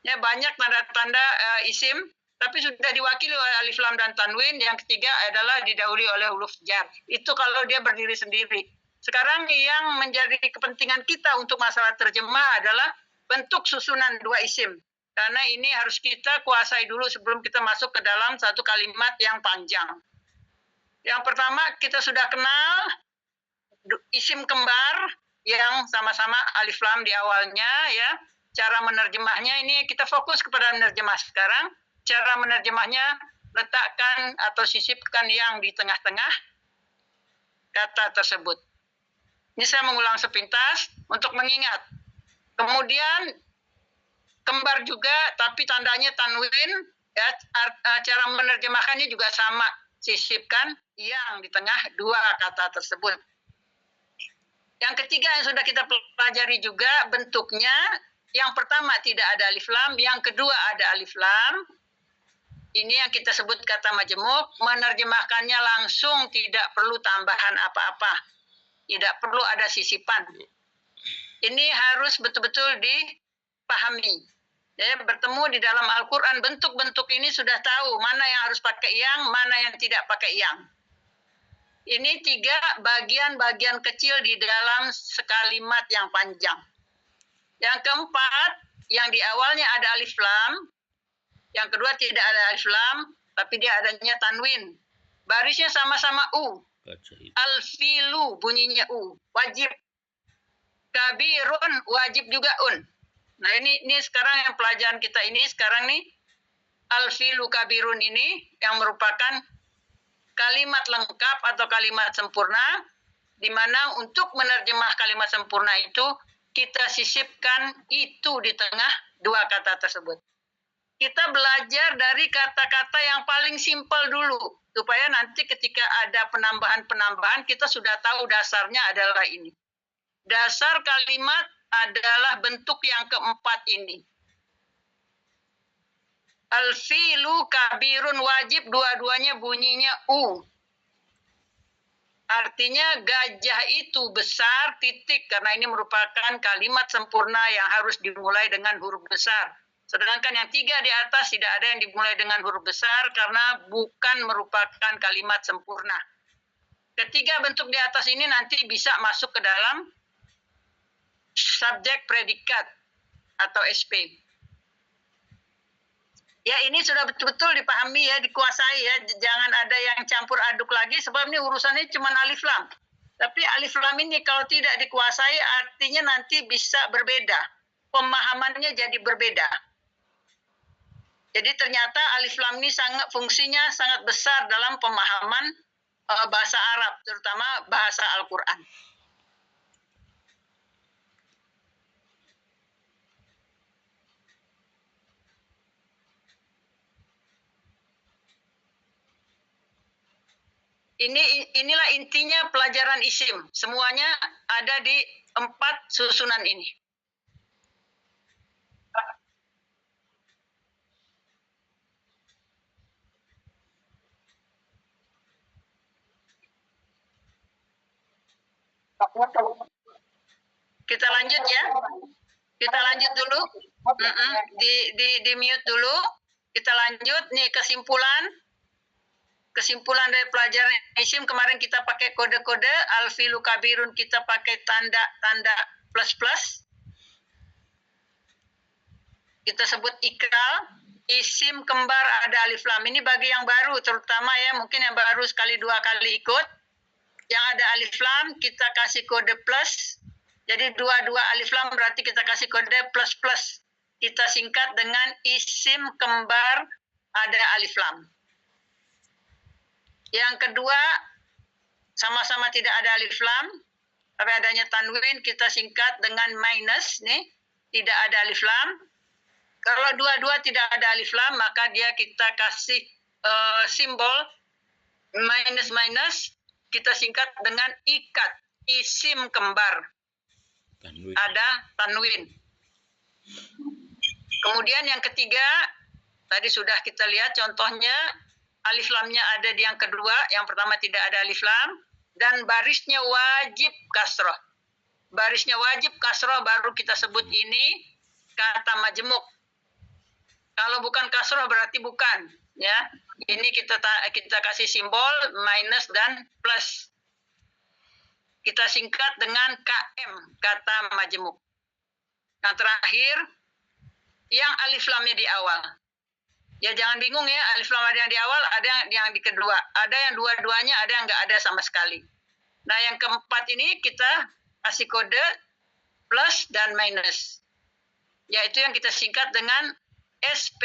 Ya, banyak tanda-tanda isim, tapi sudah diwakili oleh alif lam dan tanwin. Yang ketiga adalah didahului oleh huruf jar. Itu kalau dia berdiri sendiri. Sekarang yang menjadi kepentingan kita untuk masalah terjemah adalah bentuk susunan dua isim. Karena ini harus kita kuasai dulu sebelum kita masuk ke dalam satu kalimat yang panjang. Yang pertama, kita sudah kenal isim kembar yang sama-sama alif lam di awalnya, ya. Cara menerjemahnya ini kita fokus kepada menerjemah sekarang. Cara menerjemahnya, letakkan atau sisipkan yang di tengah-tengah kata tersebut. Ini saya mengulang sepintas untuk mengingat. Kemudian kembar juga, tapi tandanya tanwin. Ya, cara menerjemahkannya juga sama. Sisipkan yang di tengah dua kata tersebut. Yang ketiga yang sudah kita pelajari juga bentuknya. Yang pertama tidak ada alif lam, yang kedua ada alif lam. Ini yang kita sebut kata majemuk. Menerjemahkannya langsung, tidak perlu tambahan apa-apa. Tidak perlu ada sisipan. Ini harus betul-betul dipahami. Ya, bertemu di dalam Al-Quran, bentuk-bentuk ini sudah tahu mana yang harus pakai yang, mana yang tidak pakai yang. Ini 3 bagian-bagian kecil di dalam sekalimat yang panjang. Yang keempat, yang di awalnya ada alif lam, yang kedua tidak ada alif lam, tapi dia adanya tanwin. Barisnya sama-sama u. Al-filu bunyinya u, wajib. Kabirun wajib juga un. Nah ini sekarang yang pelajaran kita ini sekarang nih, al-filu kabirun ini yang merupakan kalimat lengkap atau kalimat sempurna, di mana untuk menerjemah kalimat sempurna itu kita sisipkan itu di tengah dua kata tersebut. Kita belajar dari kata-kata yang paling simpel dulu, supaya nanti ketika ada penambahan-penambahan, kita sudah tahu dasarnya adalah ini. Dasar kalimat adalah bentuk yang keempat ini. Al-filu kabirun wajib, dua-duanya bunyinya u. Artinya gajah itu besar, titik, karena ini merupakan kalimat sempurna yang harus dimulai dengan huruf besar. Sedangkan yang 3 di atas tidak ada yang dimulai dengan huruf besar karena bukan merupakan kalimat sempurna. Ketiga bentuk di atas ini nanti bisa masuk ke dalam subjek predikat atau SP. Ya ini sudah betul-betul dipahami ya, dikuasai ya. Jangan ada yang campur aduk lagi sebab ini urusannya cuma alif lam. Tapi alif lam ini kalau tidak dikuasai artinya nanti bisa berbeda. Pemahamannya jadi berbeda. Jadi ternyata alif lam ini fungsinya sangat besar dalam pemahaman bahasa Arab, terutama bahasa Al-Quran. Inilah intinya pelajaran isim. Semuanya ada di 4 susunan ini. Kita lanjut ya. Kita lanjut dulu. Di mute dulu. Kita lanjut. Nih kesimpulan dari pelajaran isim kemarin kita pakai kode-kode. Al-filu kabirun kita pakai tanda plus. Kita sebut ikral. Isim kembar ada alif lam. Ini bagi yang baru terutama ya, mungkin yang baru sekali 2 kali ikut. Yang ada alif lam kita kasih kode plus. Jadi 2 alif lam berarti kita kasih kode plus. Kita singkat dengan isim kembar ada alif lam. Yang kedua, sama-sama tidak ada alif lam, tapi adanya tanwin, kita singkat dengan minus, nih, tidak ada alif lam. Kalau dua-dua tidak ada alif lam, maka dia kita kasih simbol minus, kita singkat dengan ikat, isim kembar. ada tanwin. Kemudian yang ketiga, tadi sudah kita lihat contohnya, alif lamnya ada di yang kedua, yang pertama tidak ada alif lam, dan barisnya wajib kasroh. Barisnya wajib kasroh baru kita sebut ini kata majemuk. Kalau bukan kasroh berarti bukan, ya. Ini kita kasih simbol minus dan plus. Kita singkat dengan KM, kata majemuk. Nah, terakhir, yang alif lamnya di awal. Ya jangan bingung ya, alif lam ada yang di awal, ada yang di kedua. Ada yang dua-duanya, ada yang nggak ada sama sekali. Nah, yang keempat ini kita kasih kode plus dan minus. Yaitu yang kita singkat dengan SP,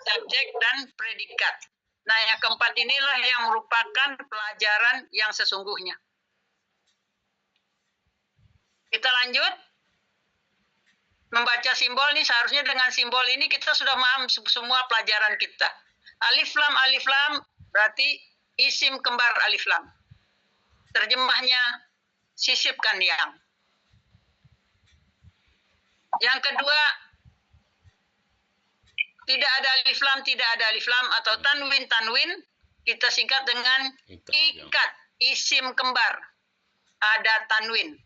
subjek dan predikat. Nah, yang keempat inilah yang merupakan pelajaran yang sesungguhnya. Kita lanjut. Membaca simbol nih, seharusnya dengan simbol ini kita sudah paham semua pelajaran kita. Alif lam berarti isim kembar alif lam. Terjemahnya sisipkan yang. Yang kedua, tidak ada alif lam atau tanwin, kita singkat dengan ikat, isim kembar. Ada tanwin.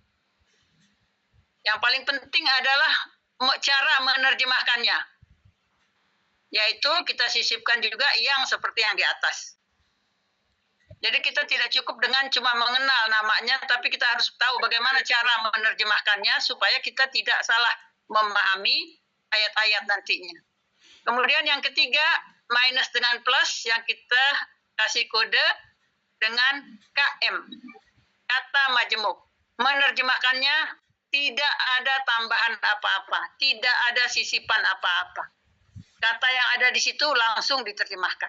Yang paling penting adalah cara menerjemahkannya. Yaitu kita sisipkan juga yang seperti yang di atas. Jadi kita tidak cukup dengan cuma mengenal namanya, tapi kita harus tahu bagaimana cara menerjemahkannya supaya kita tidak salah memahami ayat-ayat nantinya. Kemudian yang ketiga, minus dengan plus yang kita kasih kode dengan KM, kata majemuk. Menerjemahkannya tidak ada tambahan apa-apa, tidak ada sisipan apa-apa. Kata yang ada di situ langsung diterjemahkan.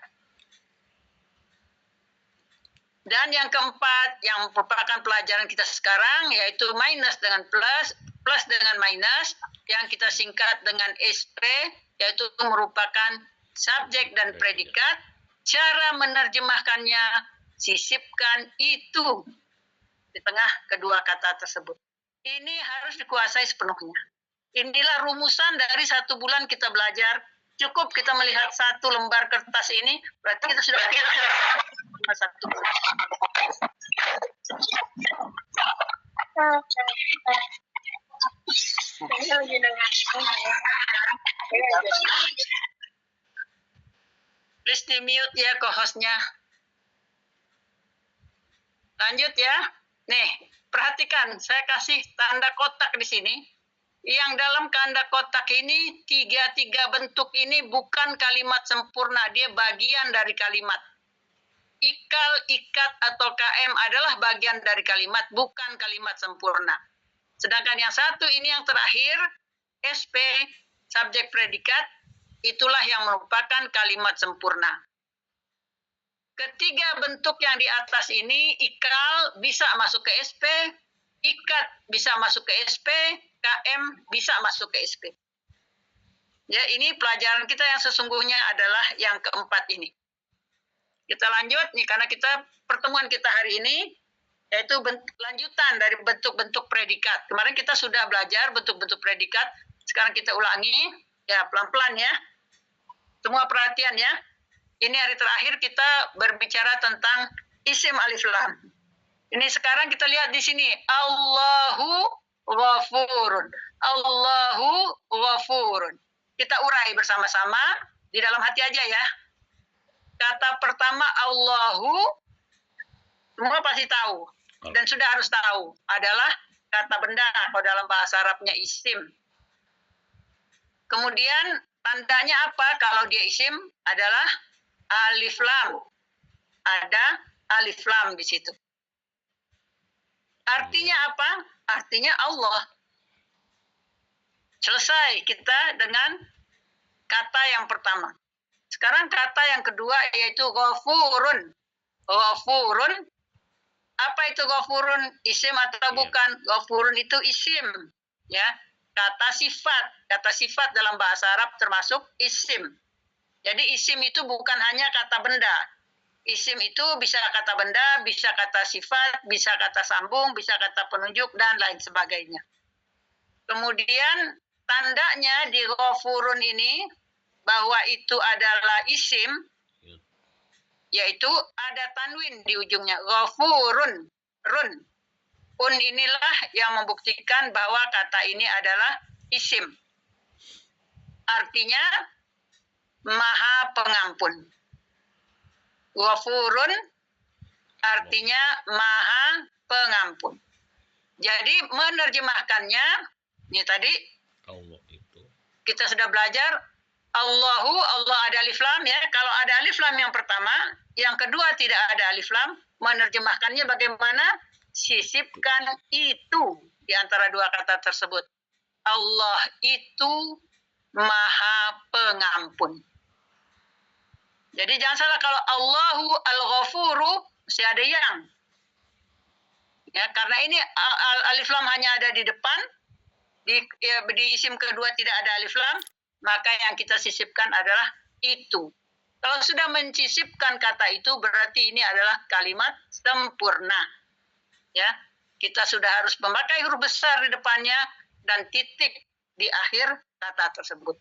Dan yang keempat, yang merupakan pelajaran kita sekarang, yaitu minus dengan plus, plus dengan minus, yang kita singkat dengan SP, yaitu merupakan subjek dan predikat. Cara menerjemahkannya, sisipkan itu di tengah kedua kata tersebut. Ini harus dikuasai sepenuhnya. Inilah rumusan dari 1 bulan kita belajar. Cukup kita melihat 1 lembar kertas ini, berarti kita sudah belajar 1 bulan. Please di-mute ya co-hostnya. Lanjut ya. Nih, perhatikan, saya kasih tanda kotak di sini. Yang dalam tanda kotak ini, 3 bentuk ini bukan kalimat sempurna, dia bagian dari kalimat. Ikal, ikat, atau KM adalah bagian dari kalimat, bukan kalimat sempurna. Sedangkan yang satu ini yang terakhir, SP, subjek predikat, itulah yang merupakan kalimat sempurna. Ketiga bentuk yang di atas ini, ikal bisa masuk ke SP, ikat bisa masuk ke SP, KM bisa masuk ke SP. Ya, ini pelajaran kita yang sesungguhnya adalah yang keempat ini. Kita lanjut nih, karena pertemuan kita hari ini, yaitu lanjutan dari bentuk-bentuk predikat. Kemarin kita sudah belajar bentuk-bentuk predikat, sekarang kita ulangi, ya pelan-pelan ya. Semua perhatian ya. Ini hari terakhir kita berbicara tentang isim alif lam. Ini sekarang kita lihat di sini. Allahu ghafurun. Allahu ghafurun. Kita urai bersama-sama di dalam hati aja ya. Kata pertama Allahu, semua pasti tahu. Dan sudah harus tahu. Adalah kata benda kalau dalam bahasa Arabnya isim. Kemudian tandanya apa kalau dia isim? Adalah alif lam. Ada alif lam di situ. Artinya apa? Artinya Allah. Selesai kita dengan kata yang pertama. Sekarang kata yang kedua yaitu ghafurun. Ghafurun. Apa itu ghafurun? Isim atau bukan? Ghafurun itu isim. Ya. Kata sifat. Kata sifat dalam bahasa Arab termasuk isim. Jadi isim itu bukan hanya kata benda. Isim itu bisa kata benda, bisa kata sifat, bisa kata sambung, bisa kata penunjuk, dan lain sebagainya. Kemudian tandanya di ghafurun ini bahwa itu adalah isim, yaitu ada tanwin di ujungnya, ghafurun, run. Un inilah yang membuktikan bahwa kata ini adalah isim. Artinya Maha Pengampun. Ghafurun artinya Maha Pengampun. Jadi menerjemahkannya, ini tadi Allah itu. Kita sudah belajar Allahu, Allah ada alif lam ya. Kalau ada alif lam yang pertama, yang kedua tidak ada alif lam, menerjemahkannya bagaimana? Sisipkan itu di antara dua kata tersebut. Allah itu Maha Pengampun. Jadi jangan salah, kalau Allahu Al-Ghafuru mesti ada yang. Ya, karena ini alif lam hanya ada di depan, di isim kedua tidak ada alif lam, maka yang kita sisipkan adalah itu. Kalau sudah menyisipkan kata itu, berarti ini adalah kalimat sempurna. Ya, kita sudah harus memakai huruf besar di depannya dan titik di akhir kata tersebut.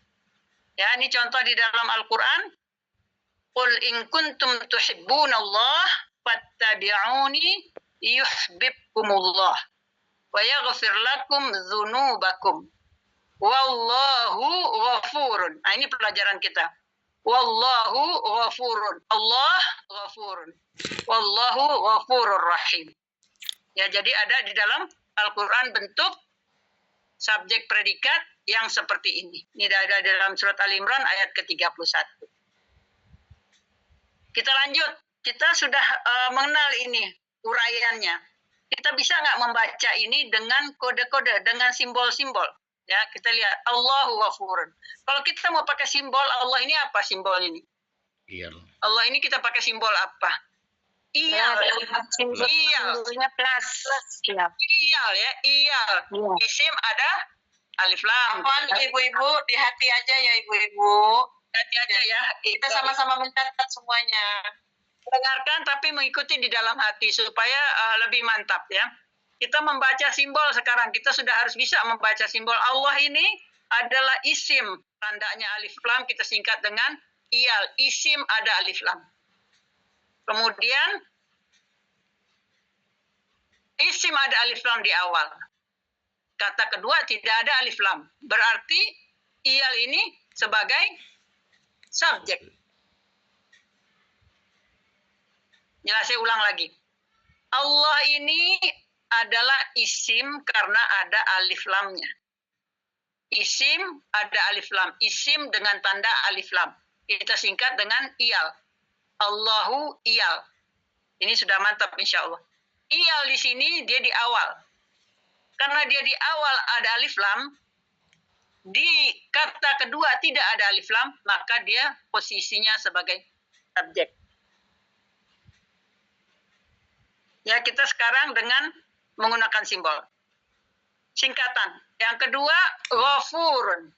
Ya, ini contoh di dalam Al-Quran. Qul in kuntum tuhibbunallah fattabi'uni yuhibbukumullah wa yaghfir lakum dzunubakum. Wallahu ghafurun. Nah, ini pelajaran kita. Wallahu ghafurun. Allah ghafurun. Wallahu ghafurur rahim. Ya, jadi ada di dalam Al-Quran bentuk subjek predikat yang seperti ini. Ini ada dalam surat Al-Imran ayat ke-31. Kita lanjut. Kita sudah mengenal ini uraiannya. Kita bisa nggak membaca ini dengan kode-kode, dengan simbol-simbol? Ya, kita lihat Allahu Ghafurun. Kalau kita mau pakai simbol Allah ini apa simbol ini? Iya. Allah ini kita pakai simbol apa? Iyal. Simbolnya plus. Iyal ya, iyal. Isim ada alif lam. Mohon ibu-ibu di hati aja ya ibu-ibu. Hati aja ya. Kita sama-sama mencatat semuanya. Dengarkan tapi mengikuti di dalam hati supaya lebih mantap ya. Kita membaca simbol sekarang. Kita sudah harus bisa membaca simbol. Allah ini adalah isim. Tandanya alif lam kita singkat dengan iyal. Isim ada alif lam. Kemudian isim ada alif lam di awal. Kata kedua tidak ada alif lam. Berarti iyal ini sebagai subjek. Jelas, saya ulang lagi. Allah ini adalah isim karena ada alif lamnya. Isim ada alif lam. Isim dengan tanda alif lam. Kita singkat dengan iyal. Allahu iyal. Ini sudah mantap insya Allah. Iyal di sini dia di awal. Karena dia di awal ada alif lam, di kata kedua tidak ada alif lam, maka dia posisinya sebagai subjek. Ya, kita sekarang dengan menggunakan simbol. Singkatan. Yang kedua, ghafurun.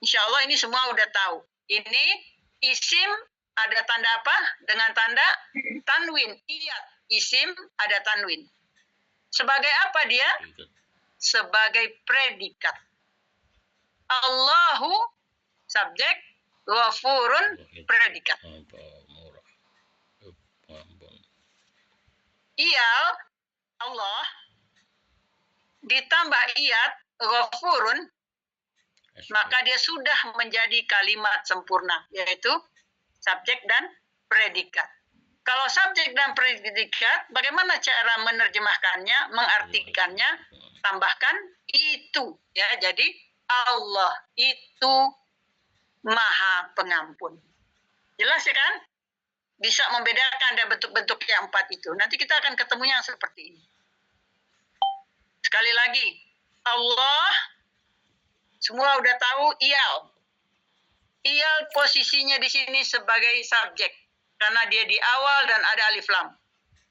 Insya Allah ini semua udah tahu. Ini isim ada tanda apa? Dengan tanda tanwin. Iyat. Isim ada tanwin. Sebagai apa dia? Sebagai predikat. Allahu subjek, ghafurun predikat. Iyal Allah ditambah iyat ghafurun, maka dia sudah menjadi kalimat sempurna, yaitu subjek dan predikat. Kalau subjek dan predikat, bagaimana cara menerjemahkannya, mengartikannya? Tambahkan itu, ya. Jadi Allah itu Maha Pengampun. Jelas ya kan? Bisa membedakan ada bentuk-bentuk yang 4 itu. Nanti kita akan ketemunya yang seperti ini. Sekali lagi, Allah semua udah tahu iyal. Iyal posisinya di sini sebagai subjek. Karena dia di awal dan ada alif lam.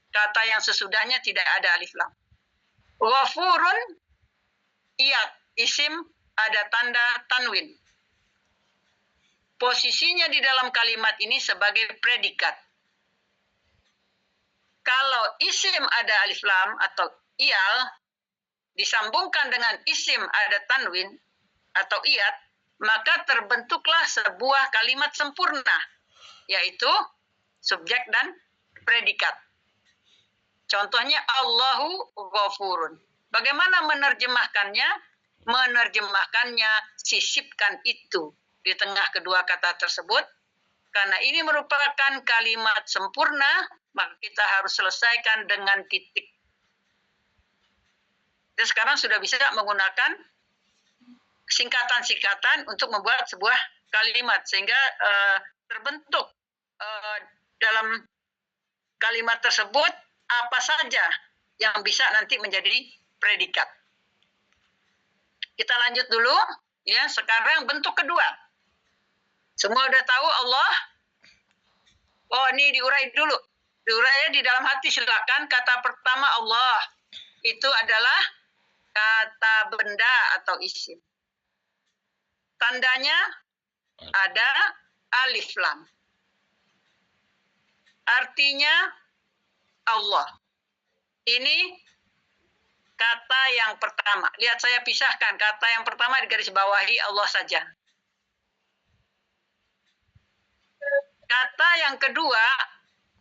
Kata yang sesudahnya tidak ada alif lam. Ghafurun, iyat, isim ada tanda tanwin. Posisinya di dalam kalimat ini sebagai predikat. Kalau isim ada alif lam atau iyal, disambungkan dengan isim ada tanwin atau iyat, maka terbentuklah sebuah kalimat sempurna, yaitu subjek dan predikat. Contohnya Allahu Ghafurun. Bagaimana menerjemahkannya? Menerjemahkannya sisipkan itu di tengah kedua kata tersebut. Karena ini merupakan kalimat sempurna, maka kita harus selesaikan dengan titik. Dan sekarang sudah bisa menggunakan singkatan-singkatan untuk membuat sebuah kalimat. Sehingga terbentuk dalam kalimat tersebut apa saja yang bisa nanti menjadi predikat. Kita lanjut dulu. Ya, sekarang bentuk kedua. Semua udah tahu Allah. Oh, ini diurai dulu. Diurai di dalam hati silakan. Kata pertama Allah itu adalah kata benda atau isim. Tandanya ada alif lam. Artinya Allah. Ini kata yang pertama. Lihat saya pisahkan. Kata yang pertama di garis bawahi Allah saja. Kata yang kedua,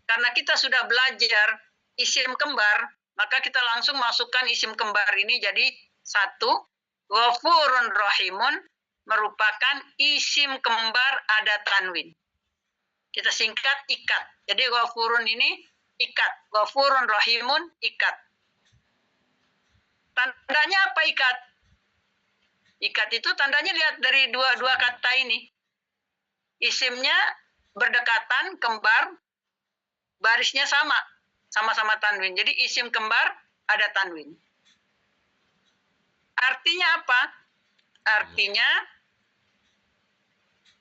karena kita sudah belajar isim kembar, maka kita langsung masukkan isim kembar ini jadi satu. Ghafurun Rahimun merupakan isim kembar ada tanwin. Kita singkat ikat. Jadi Ghafurun ini ikat. Ghafurun Rahimun ikat. Tandanya apa ikat? Ikat itu tandanya lihat dari dua kata ini. Isimnya berdekatan, kembar, barisnya sama-sama tanwin. Jadi isim kembar ada tanwin. Artinya apa? Artinya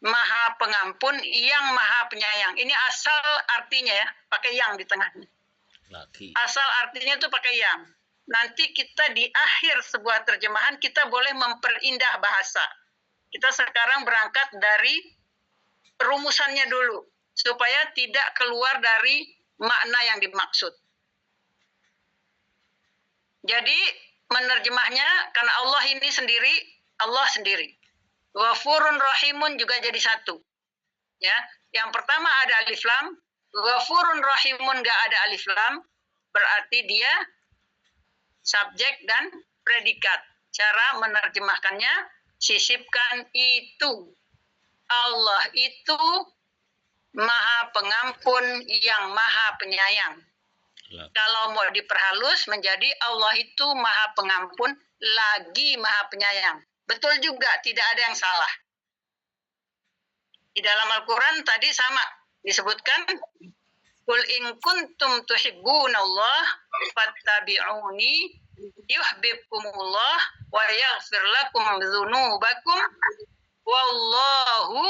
Maha Pengampun yang Maha Penyayang. Ini asal artinya ya, pakai yang di tengahnya. Asal artinya itu pakai yang. Nanti kita di akhir sebuah terjemahan kita boleh memperindah bahasa. Kita sekarang berangkat dari rumusannya dulu, supaya tidak keluar dari makna yang dimaksud. Jadi menerjemahnya, karena Allah ini sendiri, Allah sendiri. Ghafurun Rahimun juga jadi satu. Ya, yang pertama ada alif lam, Ghafurun Rahimun nggak ada alif lam, berarti dia subjek dan predikat. Cara menerjemahkannya, sisipkan itu. Allah itu Maha Pengampun yang Maha Penyayang. Kalau mau diperhalus menjadi Allah itu Maha Pengampun lagi Maha Penyayang. Betul juga, tidak ada yang salah. Di dalam Al-Quran tadi sama disebutkan, Qul in kuntum tuhibbunallah fattabi'uni yuhibbukumullah wa yaghfir lakum dzunubakum wallahu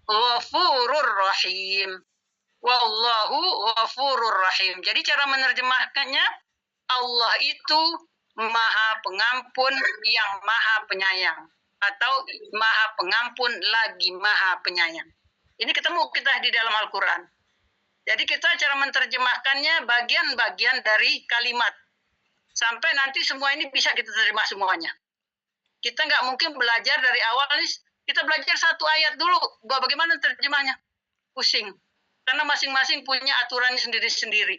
ghafurur rahim. Wallahu ghafurur rahim. Jadi cara menerjemahkannya, Allah itu Maha Pengampun yang Maha Penyayang, atau Maha Pengampun lagi Maha Penyayang. Ini ketemu kita di dalam Al-Quran. Jadi kita cara menerjemahkannya bagian-bagian dari kalimat. Sampai nanti semua ini bisa kita terima semuanya. Kita nggak mungkin belajar dari awal, kita belajar satu ayat dulu, bagaimana terjemahnya. Pusing. Karena masing-masing punya aturannya sendiri-sendiri.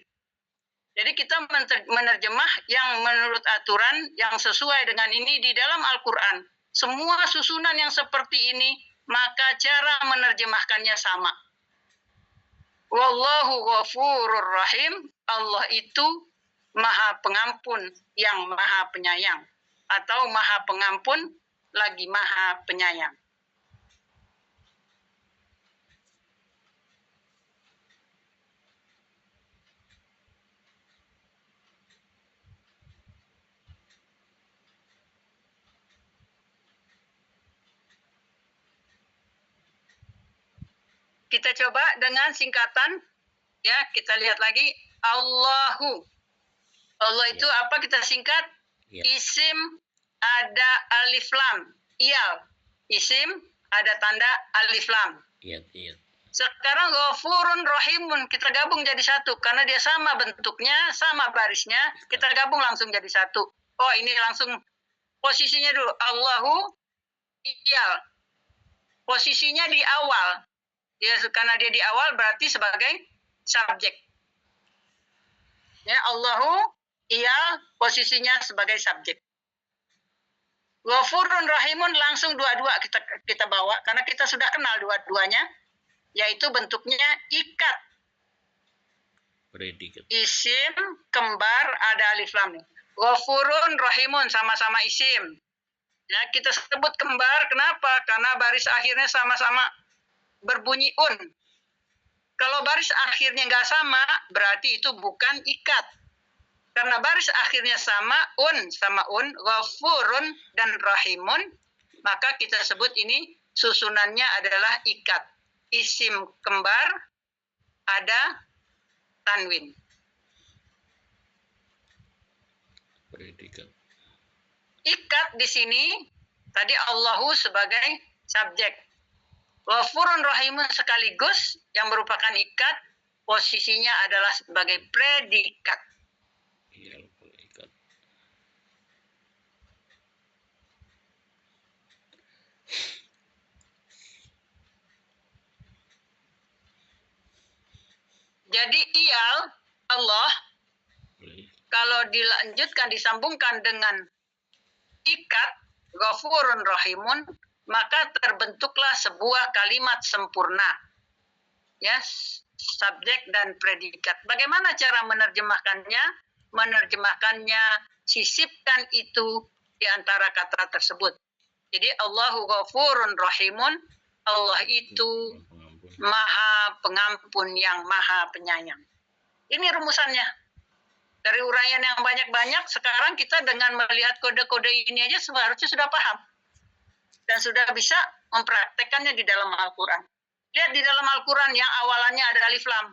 Jadi kita menerjemah yang menurut aturan, yang sesuai dengan ini di dalam Al-Quran. Semua susunan yang seperti ini, maka cara menerjemahkannya sama. Wallahu ghafurur rahim, Allah itu Maha Pengampun yang Maha Penyayang. Atau Maha Pengampun lagi Maha Penyayang. Kita coba dengan singkatan, ya kita lihat lagi, Allahu. Allah itu apa kita singkat? Isim ada alif lam, iyal. Isim ada tanda alif lam. Sekarang ghafurun rahimun kita gabung jadi satu karena dia sama bentuknya, sama barisnya, kita gabung langsung jadi satu. Oh, ini langsung posisinya dulu. Allahu iyal. Posisinya di awal. Dia karena dia di awal berarti sebagai subjek. Ya, Allahu iyal posisinya sebagai subjek. Ghafurun rahimun langsung dua-dua kita bawa karena kita sudah kenal dua-duanya. Yaitu bentuknya ikat. Predikat. Isim, kembar, ada alif lam. Ghafurun, rahimun, sama-sama isim. Ya, kita sebut kembar, kenapa? Karena baris akhirnya sama-sama berbunyi un. Kalau baris akhirnya nggak sama, berarti itu bukan ikat. Karena baris akhirnya sama un, ghafurun, dan rahimun, maka kita sebut ini susunannya adalah ikat. Isim kembar ada tanwin. Predikat. Ikat di sini tadi Allahu sebagai subjek. Ghafurun rahimun sekaligus yang merupakan ikat, posisinya adalah sebagai predikat. Iya, predikat. Jadi iyal Allah kalau dilanjutkan disambungkan dengan ikat ghafurun rahimun maka terbentuklah sebuah kalimat sempurna. Ya, subjek dan predikat. Bagaimana cara menerjemahkannya? Menerjemahkannya sisipkan itu di antara kata tersebut. Jadi Allahu ghafurun rahimun, Allah itu Maha Pengampun yang Maha Penyayang. Ini rumusannya. Dari uraian yang banyak-banyak, sekarang kita dengan melihat kode-kode ini aja seharusnya sudah paham. Dan sudah bisa mempraktekannya di dalam Al-Quran. Lihat di dalam Al-Quran yang awalannya ada alif lam.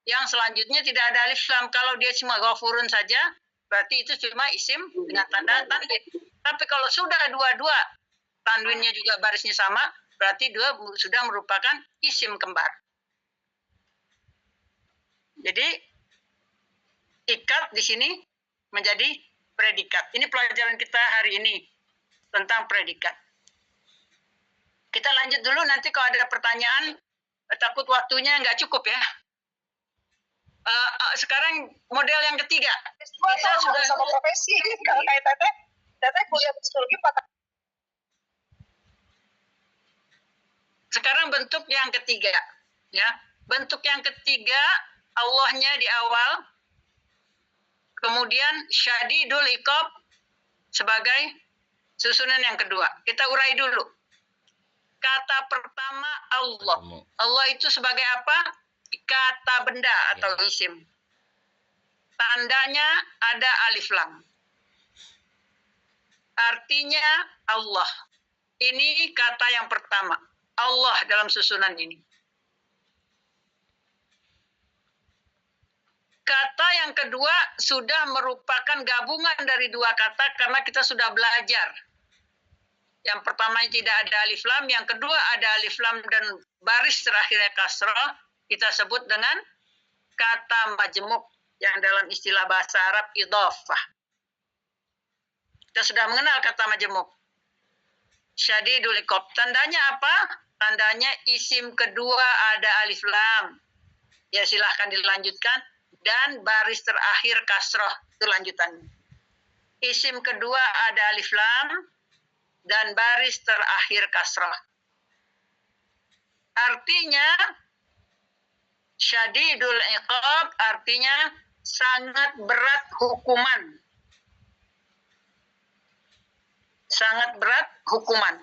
Yang selanjutnya tidak ada alif lam. Kalau dia cuma ghafurun saja, berarti itu cuma isim dengan tanda tanwin. Tapi kalau sudah dua-dua, tanwinnya juga barisnya sama, berarti dua sudah merupakan isim kembar. Jadi ikat di sini menjadi predikat. Ini pelajaran kita hari ini tentang predikat. Kita lanjut dulu, nanti kalau ada pertanyaan, takut waktunya nggak cukup ya. Sekarang model yang ketiga. Kita sudah sama profesi. Kalau kayak teteh kuliah psikologi 4 tahun. Sekarang bentuk yang ketiga, ya. Bentuk yang ketiga, Allahnya di awal, kemudian syadidul iqab sebagai susunan yang kedua. Kita urai dulu. Kata pertama Allah. Allah itu sebagai apa? Kata benda atau isim. Tandanya ada alif lam. Artinya Allah. Ini kata yang pertama. Allah dalam susunan ini. Kata yang kedua sudah merupakan gabungan dari dua kata karena kita sudah belajar. Yang pertama tidak ada alif lam, yang kedua ada alif lam dan baris terakhirnya kasrah, kita sebut dengan kata majmuk yang dalam istilah bahasa Arab idhofah. Kita sudah mengenal kata majmuk. Syadidul iqab. Tandanya apa? Tandanya isim kedua ada alif lam. Ya silahkan dilanjutkan. Dan baris terakhir kasroh. Itu lanjutannya. Isim kedua ada alif lam. Dan baris terakhir kasroh. Artinya syadidul iqab artinya sangat berat hukuman. Sangat berat hukuman.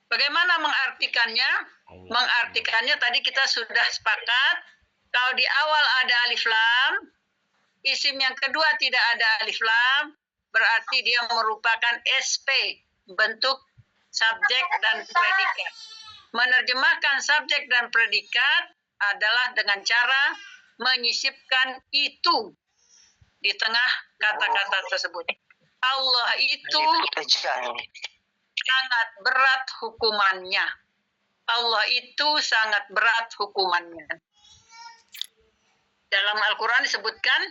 Bagaimana mengartikannya? Mengartikannya tadi kita sudah sepakat. Kalau di awal ada alif lam, isim yang kedua tidak ada alif lam, berarti dia merupakan SP, bentuk subjek dan predikat. Menerjemahkan subjek dan predikat adalah dengan cara menyisipkan itu di tengah kata-kata tersebut. Allah itu sangat berat hukumannya. Allah itu sangat berat hukumannya. Dalam Al-Quran disebutkan,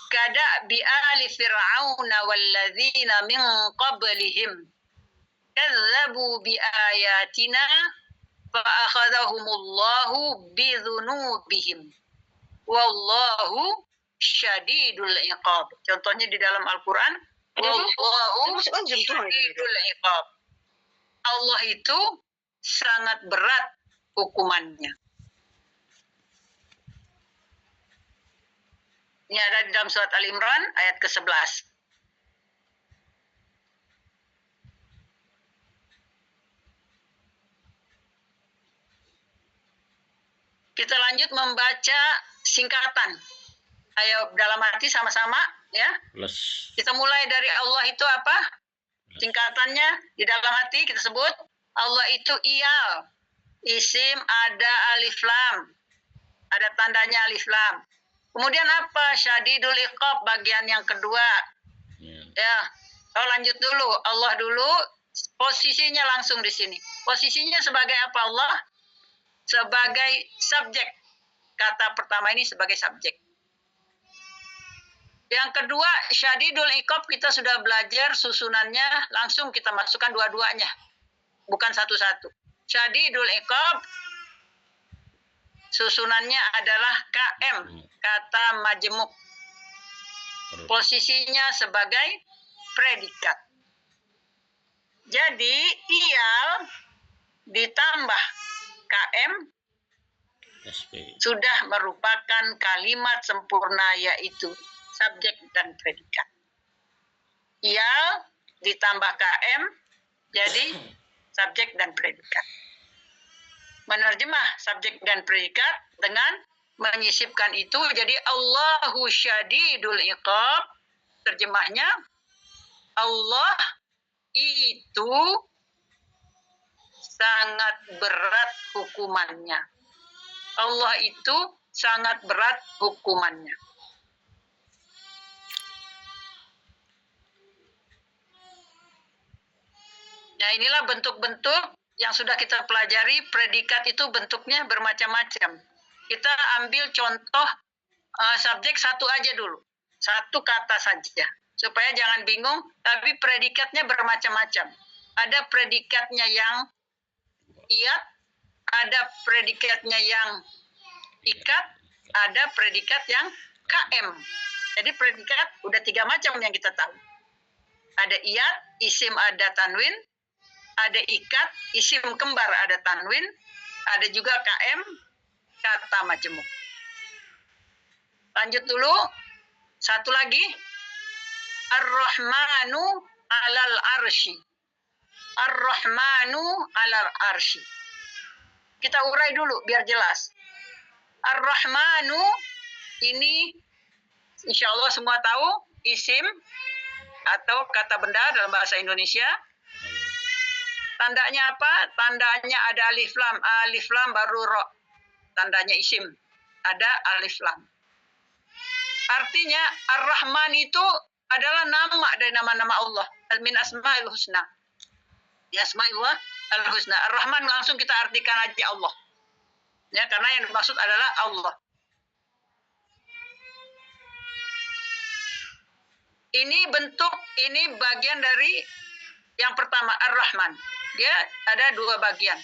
kada bi ali fir'auna walladzina min qablihim kazzabu bi ayatina fa akhadhahumullahu bi dzunubihim wallahu syadidul iqab. Contohnya di dalam Al-Quran, wallahu syadidul iqab. Allah itu sangat berat hukumannya. Ini ada di dalam surat Al-Imran ayat ke-11. Kita lanjut membaca singkatan. Ayo dalam hati sama-sama ya. Kita mulai dari Allah itu apa? Singkatannya di dalam hati kita sebut Allah itu iyal. Isim ada alif lam. Ada tandanya alif lam. Kemudian apa? Syadidul iqab bagian yang kedua. Ya. Oh, lanjut dulu. Allah dulu. Posisinya langsung di sini. Posisinya sebagai apa Allah? Sebagai subjek. Kata pertama ini sebagai subjek. Yang kedua, syadidul iqab kita sudah belajar susunannya, langsung kita masukkan dua-duanya. Bukan satu-satu. Syadidul iqab susunannya adalah KM, kata majemuk. Posisinya sebagai predikat. Jadi, iyal ditambah KM sudah merupakan kalimat sempurna, yaitu subjek dan predikat. Iyal ditambah KM jadi subjek dan predikat. Menerjemah subjek dan predikat dengan menyisipkan itu jadi Allahu syadidul iqab. Terjemahnya Allah itu sangat berat hukumannya. Allah itu sangat berat hukumannya. Nah, inilah bentuk-bentuk yang sudah kita pelajari. Predikat itu bentuknya bermacam-macam. Kita ambil contoh subjek satu aja dulu. Satu kata saja. Supaya jangan bingung, tapi predikatnya bermacam-macam. Ada predikatnya yang iat, ada predikatnya yang ikat, ada predikat yang KM. Jadi predikat udah 3 macam yang kita tahu. Ada iat, isim ada tanwin, ada ikat, isim kembar ada tanwin, ada juga KM, kata majemuk. Lanjut dulu, satu lagi, Ar-Rahmanu alal arsy. Ar-Rahmanu alal arsy. Kita urai dulu biar jelas. Ar-Rahmanu ini insya Allah semua tahu isim atau kata benda dalam bahasa Indonesia. Tandanya apa? Tandanya ada alif lam. Alif lam baru ro. Tandanya isim. Ada alif lam. Artinya Ar-Rahman itu adalah nama dari nama-nama Allah. Min asma'il husna. Asma'illah al-husna. Ar-Rahman langsung kita artikan aja Allah. Ya, karena yang dimaksud adalah Allah. Ini bentuk, ini bagian dari yang pertama Ar-Rahman. Dia ada 2 bagian.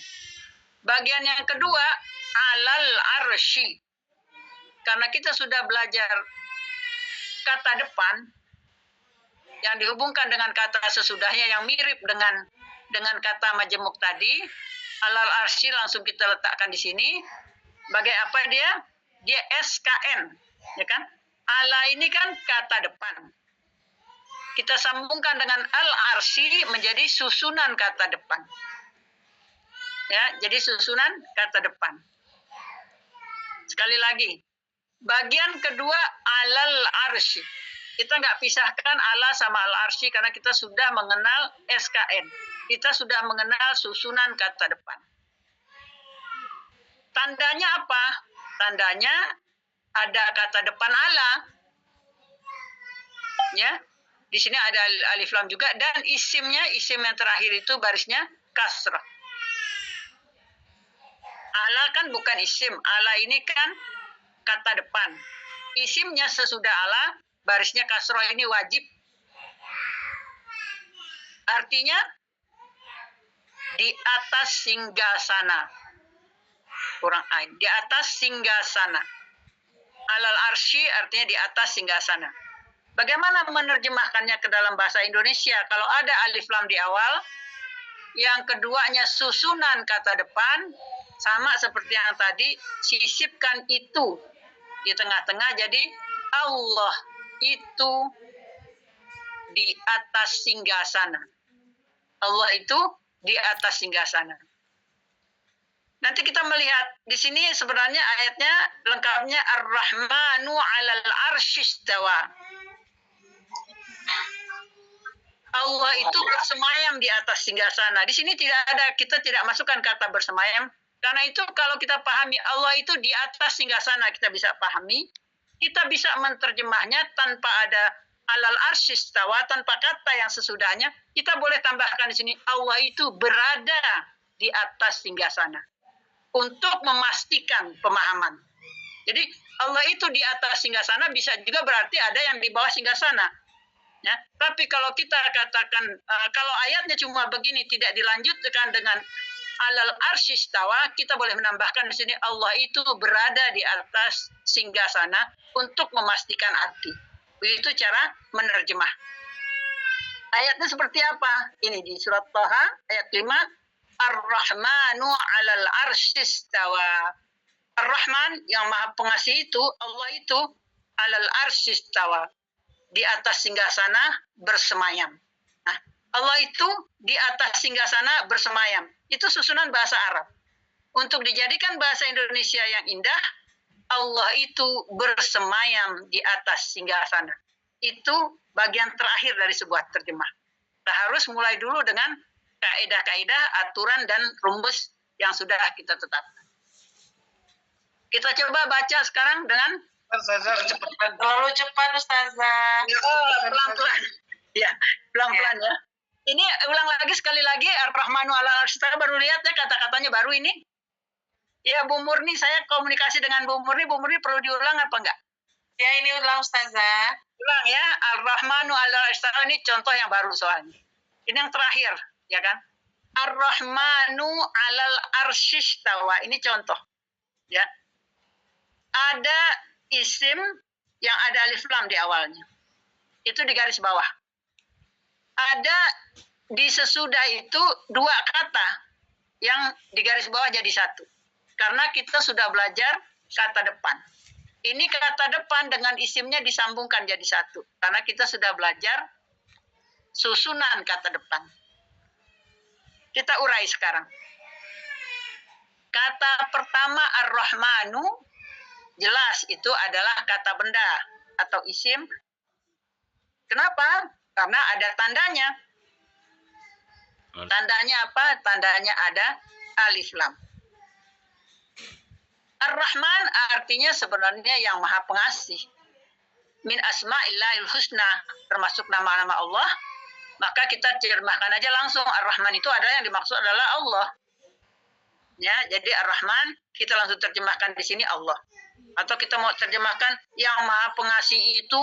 Bagian yang kedua alal arsy. Karena kita sudah belajar kata depan yang dihubungkan dengan kata sesudahnya yang mirip dengan kata majemuk tadi, alal arsy langsung kita letakkan di sini. Bagai apa dia? Dia SKN, ya kan? Ala ini kan kata depan. Kita sambungkan dengan al-arsy menjadi susunan kata depan. Ya, jadi susunan kata depan. Sekali lagi, bagian kedua alal arsy. Kita nggak pisahkan ala sama al-arsy karena kita sudah mengenal SKN. Kita sudah mengenal susunan kata depan. Tandanya apa? Tandanya ada kata depan ala. Ya, di sini ada alif lam juga, dan isimnya, isim yang terakhir itu barisnya kasrah. Ala kan bukan isim, ala ini kan kata depan. Isimnya sesudah ala, barisnya kasrah, ini wajib. Artinya di atas singgasana. Kurang ain. Di atas singgasana. Alal arsy artinya di atas singgasana. Bagaimana menerjemahkannya ke dalam bahasa Indonesia? Kalau ada alif lam di awal, yang keduanya susunan kata depan, sama seperti yang tadi, sisipkan itu di tengah-tengah, jadi Allah itu di atas singgasana. Allah itu di atas singgasana. Nanti kita melihat di sini sebenarnya ayatnya lengkapnya Ar-Rahmanu 'alal 'arsy istawa. Allah itu bersemayam di atas singgasana. Di sini kita tidak masukkan kata bersemayam, karena itu kalau kita pahami Allah itu di atas singgasana, kita bisa pahami, kita bisa menerjemahnya tanpa ada alal arsy istawa, tanpa kata yang sesudahnya, kita boleh tambahkan di sini Allah itu berada di atas singgasana. Untuk memastikan pemahaman. Jadi Allah itu di atas singgasana bisa juga berarti ada yang di bawah singgasana. Ya, tapi kalau kita katakan kalau ayatnya cuma begini tidak dilanjutkan dengan alal arsy istawa, kita boleh menambahkan di sini Allah itu berada di atas singgasana untuk memastikan arti. Begitu cara menerjemah. Ayatnya seperti apa? Ini di surat Thaha ayat 5. Ar-Rahmanu 'alal 'arsy istawa. Ar-Rahman yang Maha Pengasih itu, Allah itu 'alal 'arsy istawa. Di atas singgasana bersemayam. Nah, Allah itu di atas singgasana bersemayam. Itu susunan bahasa Arab. Untuk dijadikan bahasa Indonesia yang indah, Allah itu bersemayam di atas singgasana. Itu bagian terakhir dari sebuah terjemah. Kita harus mulai dulu dengan kaidah-kaidah, aturan, dan rumus yang sudah kita tetapkan. Kita coba baca sekarang dengan terlalu cepat Ustazah. Pelan-pelan. Ya, pelan-pelan ya. Ini ulang lagi sekali lagi Ar-Rahmanu 'alal 'arsy istawa, baru lihat ya kata-katanya baru ini. Ya Bu Murni, saya komunikasi dengan Bu Murni perlu diulang apa enggak? Ya ini ulang Ustazah. Ulang ya, Ar-Rahmanu 'alal 'arsy istawa, ini contoh yang baru soalnya. Ini yang terakhir. Ya kan? Ar-Rahmanu 'alal 'arsy istawa. Ini contoh. Ya. Ada isim yang ada alif lam di awalnya. Itu di garis bawah. Ada di sesudah itu dua kata yang di garis bawah jadi satu. Karena kita sudah belajar kata depan. Ini kata depan dengan isimnya disambungkan jadi satu. Karena kita sudah belajar susunan kata depan. Kita urai sekarang. Kata pertama Ar-Rahmanu, jelas itu adalah kata benda atau isim. Kenapa? Karena ada tandanya. Tandanya apa? Tandanya ada alif lam. Ar-Rahman artinya sebenarnya yang Maha Pengasih. Min asma'illahil husna, termasuk nama-nama Allah. Maka kita terjemahkan aja langsung Ar-Rahman itu adalah yang dimaksud adalah Allah. Ya, jadi Ar-Rahman kita langsung terjemahkan di sini Allah. Atau kita mau terjemahkan yang Maha Pengasih itu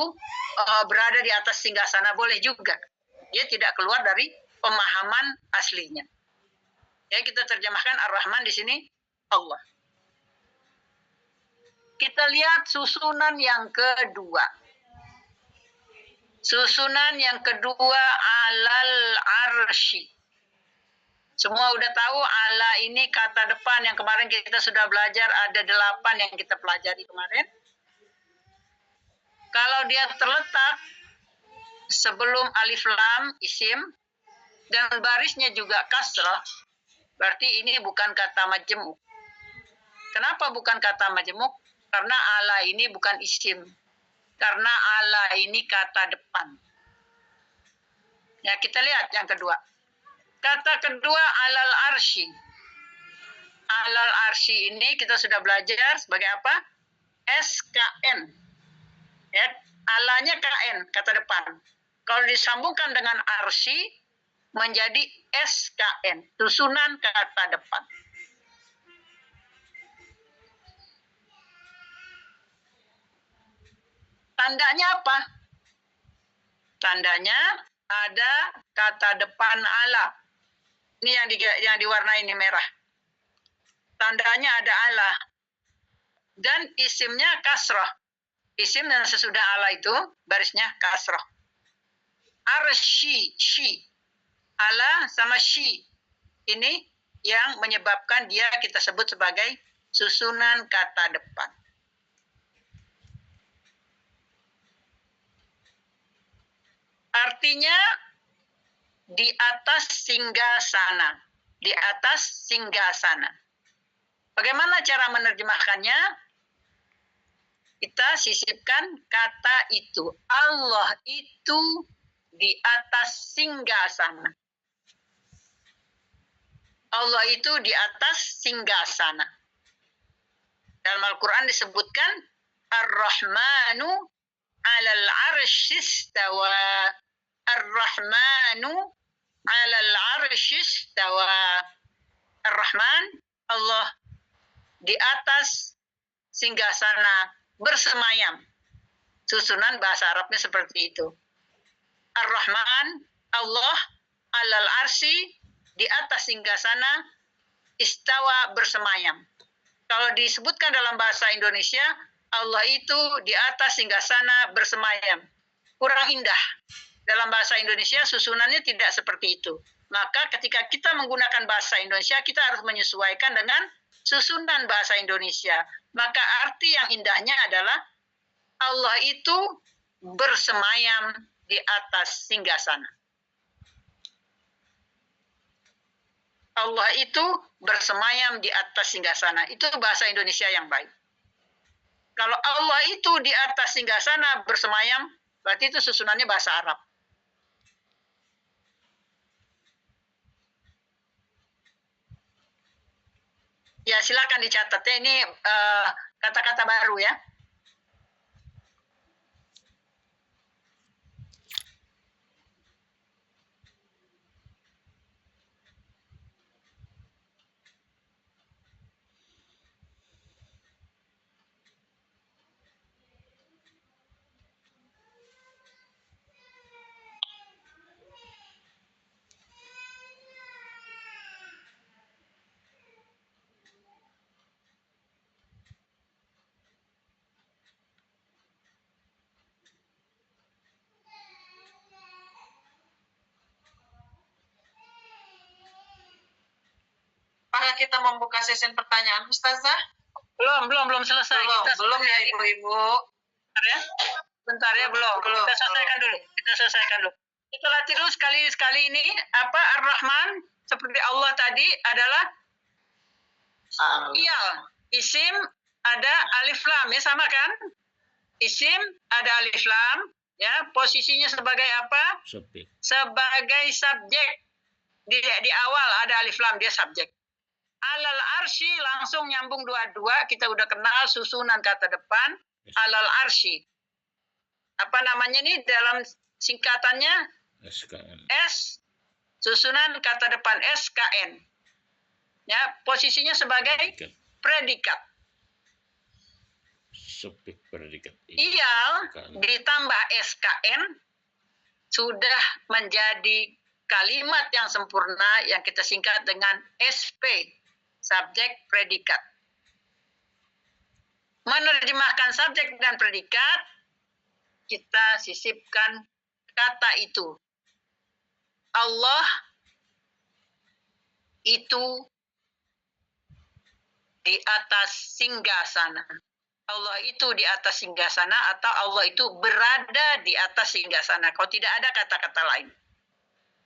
berada di atas singgasana, boleh juga. Dia tidak keluar dari pemahaman aslinya. Ya, kita terjemahkan Ar-Rahman di sini Allah. Kita lihat susunan yang kedua. Susunan yang kedua alal arsy. Semua udah tahu ala ini kata depan yang kemarin kita sudah belajar, ada 8 yang kita pelajari kemarin. Kalau dia terletak sebelum alif lam isim dan barisnya juga kasrah, berarti ini bukan kata majemuk. Kenapa bukan kata majemuk? Karena ala ini bukan isim. Karena ala ini kata depan. Ya, kita lihat yang kedua. Kata kedua alal arsy. Alal arsy ini kita sudah belajar sebagai apa? SKN. Ya, alanya KN, kata depan. Kalau disambungkan dengan arsy, menjadi SKN, susunan kata depan. Tandanya apa? Tandanya ada kata depan ala. Ini yang diwarnai ini merah. Tandanya ada ala. Dan isimnya kasroh. Isim dan sesudah ala itu barisnya kasroh. Arsy, shi. Ala sama shi. Ini yang menyebabkan dia kita sebut sebagai susunan kata depan. Artinya di atas singgasana. Di atas singgasana. Bagaimana cara menerjemahkannya? Kita sisipkan kata itu. Allah itu di atas singgasana. Allah itu di atas singgasana. Dalam Al-Quran disebutkan Ar-Rahmanu 'alal 'arsy istawa. Ar-Rahmanu 'alal 'arsy istawa. Ar-Rahman, Allah di atas singgasana bersemayam. Susunan bahasa Arabnya seperti itu. Ar-Rahman, Allah 'alal 'arsy, di atas singgasana, istawa bersemayam. Kalau disebutkan dalam bahasa Indonesia, Allah itu di atas singgasana bersemayam. Kurang indah. Dalam bahasa Indonesia susunannya tidak seperti itu. Maka ketika kita menggunakan bahasa Indonesia, kita harus menyesuaikan dengan susunan bahasa Indonesia. Maka arti yang indahnya adalah Allah itu bersemayam di atas singgasana. Allah itu bersemayam di atas singgasana. Itu bahasa Indonesia yang baik. Kalau Allah itu di atas singgasana bersemayam, berarti itu susunannya bahasa Arab. Ya, silakan dicatat ya. Ini kata-kata baru ya. Apakah kita membuka sesi pertanyaan, Ustazah? Belum selesai. Belum ya, Ibu-Ibu. Bentar ya, belum. Kita selesaikan dulu. Kita latih dulu sekali ini, apa Ar-Rahman, seperti Allah tadi, adalah iyal. Isim ada alif lam, ya sama kan? Isim ada alif lam, ya posisinya sebagai apa? Subjek. Sebagai subjek. Di awal ada alif lam, dia subjek. Alal arsy langsung nyambung dua-dua, kita udah kenal susunan kata depan. Alal arsy. Apa namanya nih dalam singkatannya? SKN. S, susunan kata depan SKN. Ya, posisinya sebagai predikat. Subjek predikat. Iyal ditambah SKN sudah menjadi kalimat yang sempurna yang kita singkat dengan SP, subjek predikat. Menerjemahkan subjek dan predikat, kita sisipkan kata itu. Allah itu di atas singgasana. Allah itu di atas singgasana atau Allah itu berada di atas singgasana. Kalau tidak ada kata-kata lain.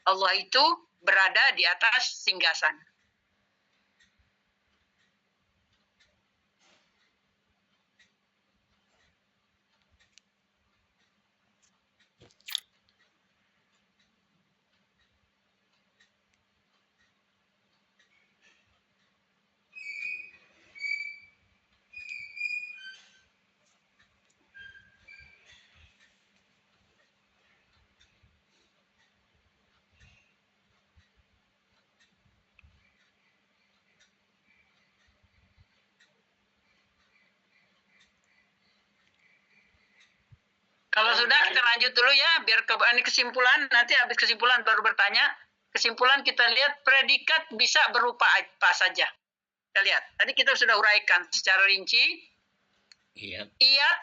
Allah itu berada di atas singgasana. Kalau sudah kita lanjut dulu ya, biar ini kesimpulan, nanti habis kesimpulan baru bertanya. Kesimpulan kita lihat predikat bisa berupa apa saja. Kita lihat, tadi kita sudah uraikan secara rinci. Iyat,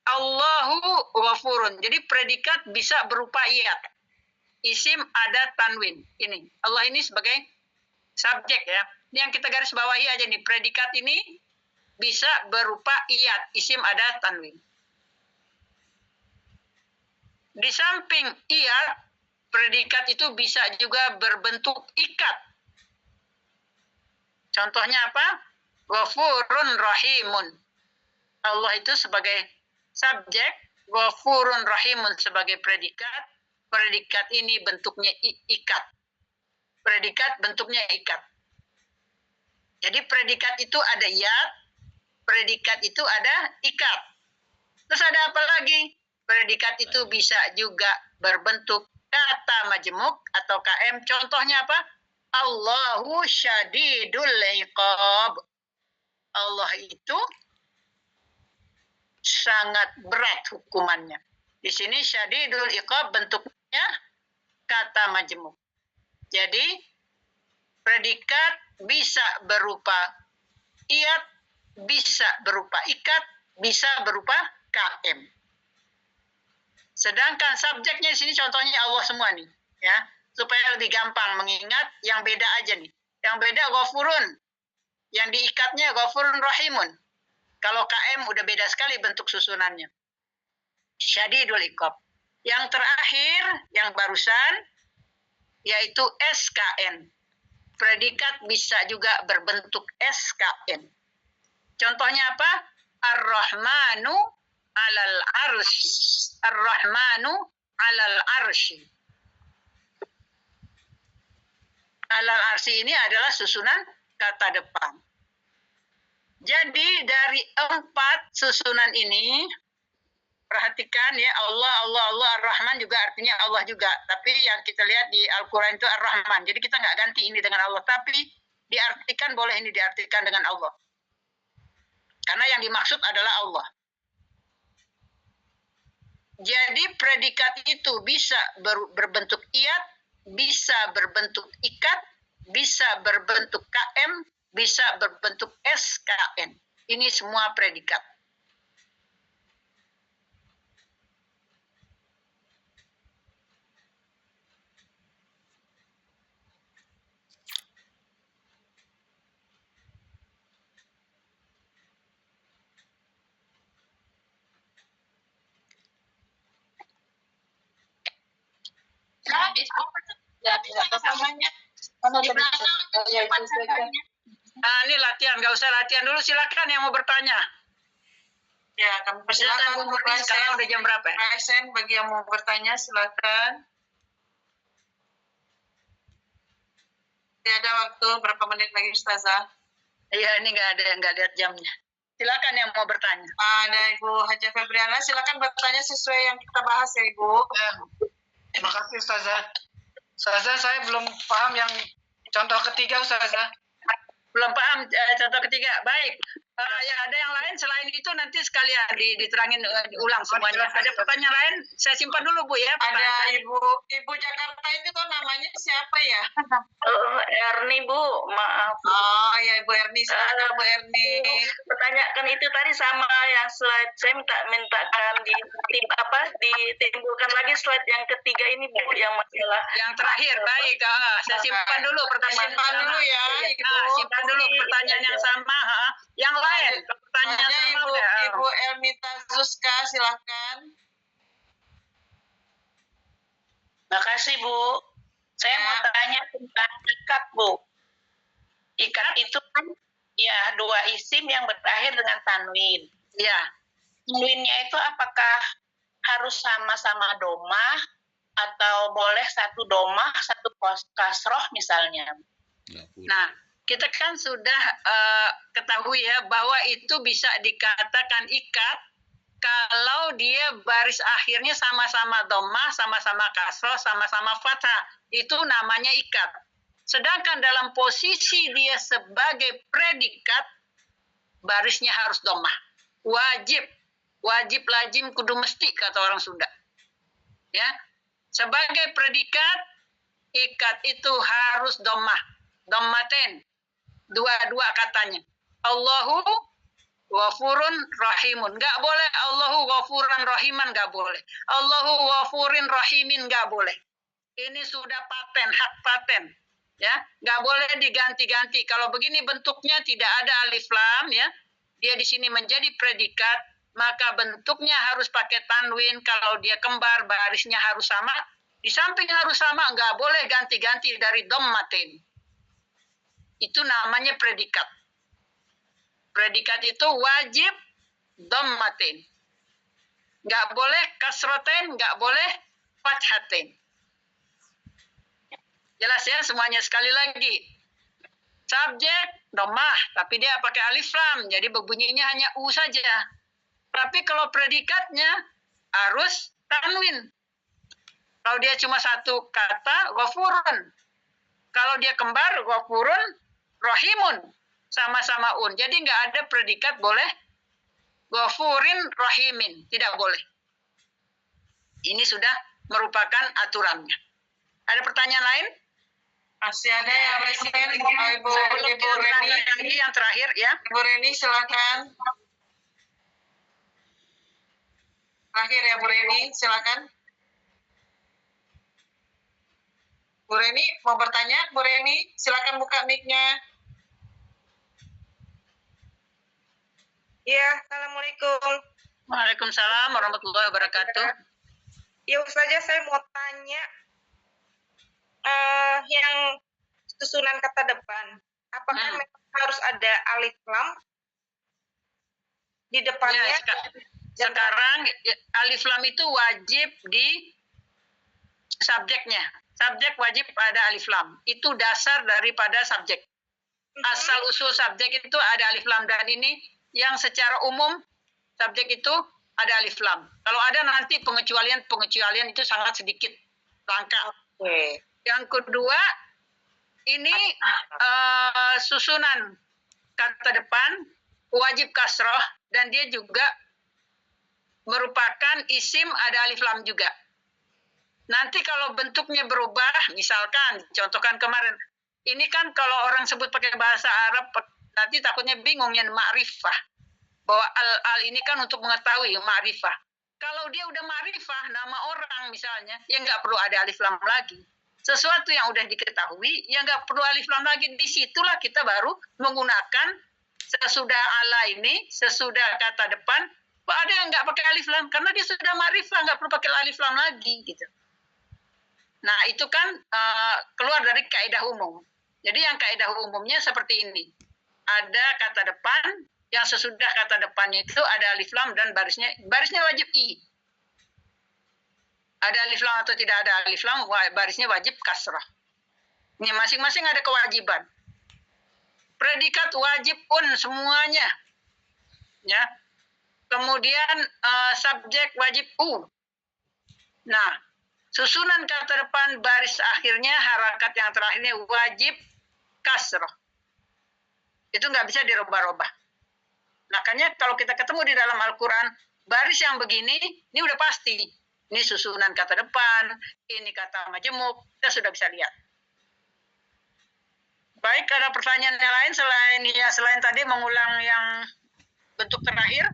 Allahu ghafurun. Jadi predikat bisa berupa iyat. Isim ada tanwin. Ini, Allah ini sebagai subjek ya. Ini yang kita garis bawahi aja nih, predikat ini bisa berupa iyat, isim ada tanwin. Di samping iyat, predikat itu bisa juga berbentuk ikat. Contohnya apa? Ghafurun rahimun. Allah itu sebagai subjek, ghafurun rahimun sebagai predikat. Predikat ini bentuknya ikat. Predikat bentuknya ikat. Jadi predikat itu ada iyat, predikat itu ada ikat. Terus ada apa lagi? Predikat itu bisa juga berbentuk kata majmuk atau KM. Contohnya apa? Allahu syadidul iqab. Allah itu sangat berat hukumannya. Di sini syadidul iqab bentuknya kata majmuk. Jadi predikat bisa berupa iyat, bisa berupa ikat, bisa berupa KM. Sedangkan subjeknya di sini contohnya Allah semua nih, ya, supaya lebih gampang mengingat. Yang beda aja nih. Yang beda ghafurun, yang diikatnya ghafurun rahimun. Kalau KM udah beda sekali bentuk susunannya. Syadidul iqab. Yang terakhir, yang barusan, yaitu SKN. Predikat bisa juga berbentuk SKN. Contohnya apa? Ar-Rahmanu alal arsy. Ar-Rahmanu alal arsy. Alal arsy ini adalah susunan kata depan. Jadi dari 4 susunan ini, perhatikan ya, Allah, Ar-Rahman juga artinya Allah juga. Tapi yang kita lihat di Al-Quran itu Ar-Rahman. Jadi kita nggak ganti ini dengan Allah. Tapi diartikan, boleh ini diartikan dengan Allah. Karena yang dimaksud adalah Allah. Jadi predikat itu bisa berbentuk iyat, bisa berbentuk ikat, bisa berbentuk KM, bisa berbentuk SKN. Ini semua predikat. Ini latihan, nggak usah latihan dulu. Silakan yang mau bertanya. Ya, kami persilakan Bu Nurni. Sekarang udah jam berapa? ASN bagi yang mau bertanya silakan. Ada waktu berapa menit lagi Ustazah? Iya, ini nggak lihat jamnya. Silakan yang mau bertanya. Ada Ibu Haja Febriana, silakan bertanya sesuai yang kita bahas ya Ibu. Terima kasih Ustazah. Ustazah, saya belum paham yang contoh ketiga Ustazah. Belum paham contoh ketiga. Baik. Ya, ada yang lain selain itu nanti sekalian diterangin ulang semuanya. Ada pertanyaan lain? Saya simpan dulu Bu ya. Ada Ibu Jakarta itu tuh namanya siapa ya? Erni Bu, maaf. Oh ya Ibu Erni, silakan Bu Erni. Pertanyakan itu tadi sama yang slide. Saya mintakan ditimbulkan lagi slide yang ketiga ini Bu, yang masalah. Yang terakhir, baik. Saya simpan dulu pertanyaan. Simpan dulu ya Ibu. Simpan dulu pertanyaan yang sama. Yang lain, pertanyaan sama Ibu Elmita Zuzka, silakan. Makasih Bu. Saya mau tanya tentang ikat Bu. Ikat itu kan ya 2 isim yang berakhir dengan tanwin. Ya. Tanwinnya itu apakah harus sama-sama domah atau boleh satu domah, satu kasroh misalnya? Nah, kita kan sudah ketahui ya bahwa itu bisa dikatakan ikat kalau dia baris akhirnya sama-sama dhammah, sama-sama kasroh, sama-sama fathah. Itu namanya ikat. Sedangkan dalam posisi dia sebagai predikat, barisnya harus dhammah. Wajib wajib lazim kudu mesti kata orang Sunda. Ya. Sebagai predikat ikat itu harus dhammah. Dhammaten. Dua-dua katanya. Allahu ghafurun rahimun. Enggak boleh Allahu ghafuran rahiman, enggak boleh. Allahu ghafurin rahimin, enggak boleh. Ini sudah paten, hak paten. Ya, enggak boleh diganti-ganti. Kalau begini bentuknya tidak ada alif lam ya. Dia di sini menjadi predikat, maka bentuknya harus pakai tanwin. Kalau dia kembar, barisnya harus sama. Di samping harus sama, enggak boleh ganti-ganti dari dhammatin. Itu namanya predikat. Predikat itu wajib dhammatin. Enggak boleh kasraten, enggak boleh fathaten. Jelas ya semuanya. Sekali lagi. Subjek dhammah, tapi dia pakai alif lam, jadi berbunyinya hanya u saja. Tapi kalau predikatnya harus tanwin. Kalau dia cuma satu kata, ghafurun. Kalau dia kembar, ghafurun, rahimun. Sama-sama un. Jadi nggak ada predikat boleh ghafurin, rahimin. Tidak boleh. Ini sudah merupakan aturannya. Ada pertanyaan lain? Masih ada ya, Presiden. Ibu Reni. Yang terakhir ya. Ibu Reni, silakan. Terakhir ya, Bu Reni, silakan. Bu Reni, mau bertanya? Bu Reni, silakan buka mic-nya. Iya, Assalamualaikum. Waalaikumsalam warahmatullahi wabarakatuh. Ya, Ustazah, saya mau tanya yang susunan kata depan. Apakah memang harus ada alif lam di depannya? Ya, sekarang alif lam itu wajib di subjeknya. Subjek wajib ada alif lam. Itu dasar daripada subjek. Asal usul subjek itu ada alif lam, dan ini yang secara umum subjek itu ada alif lam. Kalau ada nanti pengecualian itu sangat sedikit, langka. Yang kedua, ini susunan kata depan wajib kasroh, dan dia juga merupakan isim ada alif lam juga. Nanti kalau bentuknya berubah, misalkan, contohkan kemarin, ini kan kalau orang sebut pakai bahasa Arab, nanti takutnya bingungnya ma'rifah. Bahwa al ini kan untuk mengetahui ma'rifah. Kalau dia udah ma'rifah, nama orang misalnya, ya nggak perlu ada alif lam lagi. Sesuatu yang udah diketahui, ya nggak perlu alif lam lagi. Disitulah kita baru menggunakan sesudah ala ini, sesudah kata depan, ada yang nggak pakai alif lam, karena dia sudah ma'rifah, nggak perlu pakai alif lam lagi. Gitu. Nah, itu kan keluar dari kaidah umum. Jadi yang kaidah umumnya seperti ini. Ada kata depan, yang sesudah kata depannya itu ada alif lam dan barisnya wajib i. Ada alif lam atau tidak ada alif lam, barisnya wajib kasrah. Ini masing-masing ada kewajiban. Predikat wajib semuanya. Ya. Kemudian subjek wajib u. Nah, susunan kata depan baris akhirnya, harakat yang terakhirnya wajib kasrah. Itu nggak bisa dirubah-rubah. Makanya kalau kita ketemu di dalam Al-Quran, baris yang begini, ini udah pasti. Ini susunan kata depan, ini kata majemuk, kita sudah bisa lihat. Baik, ada pertanyaan yang lain selain tadi mengulang yang bentuk terakhir?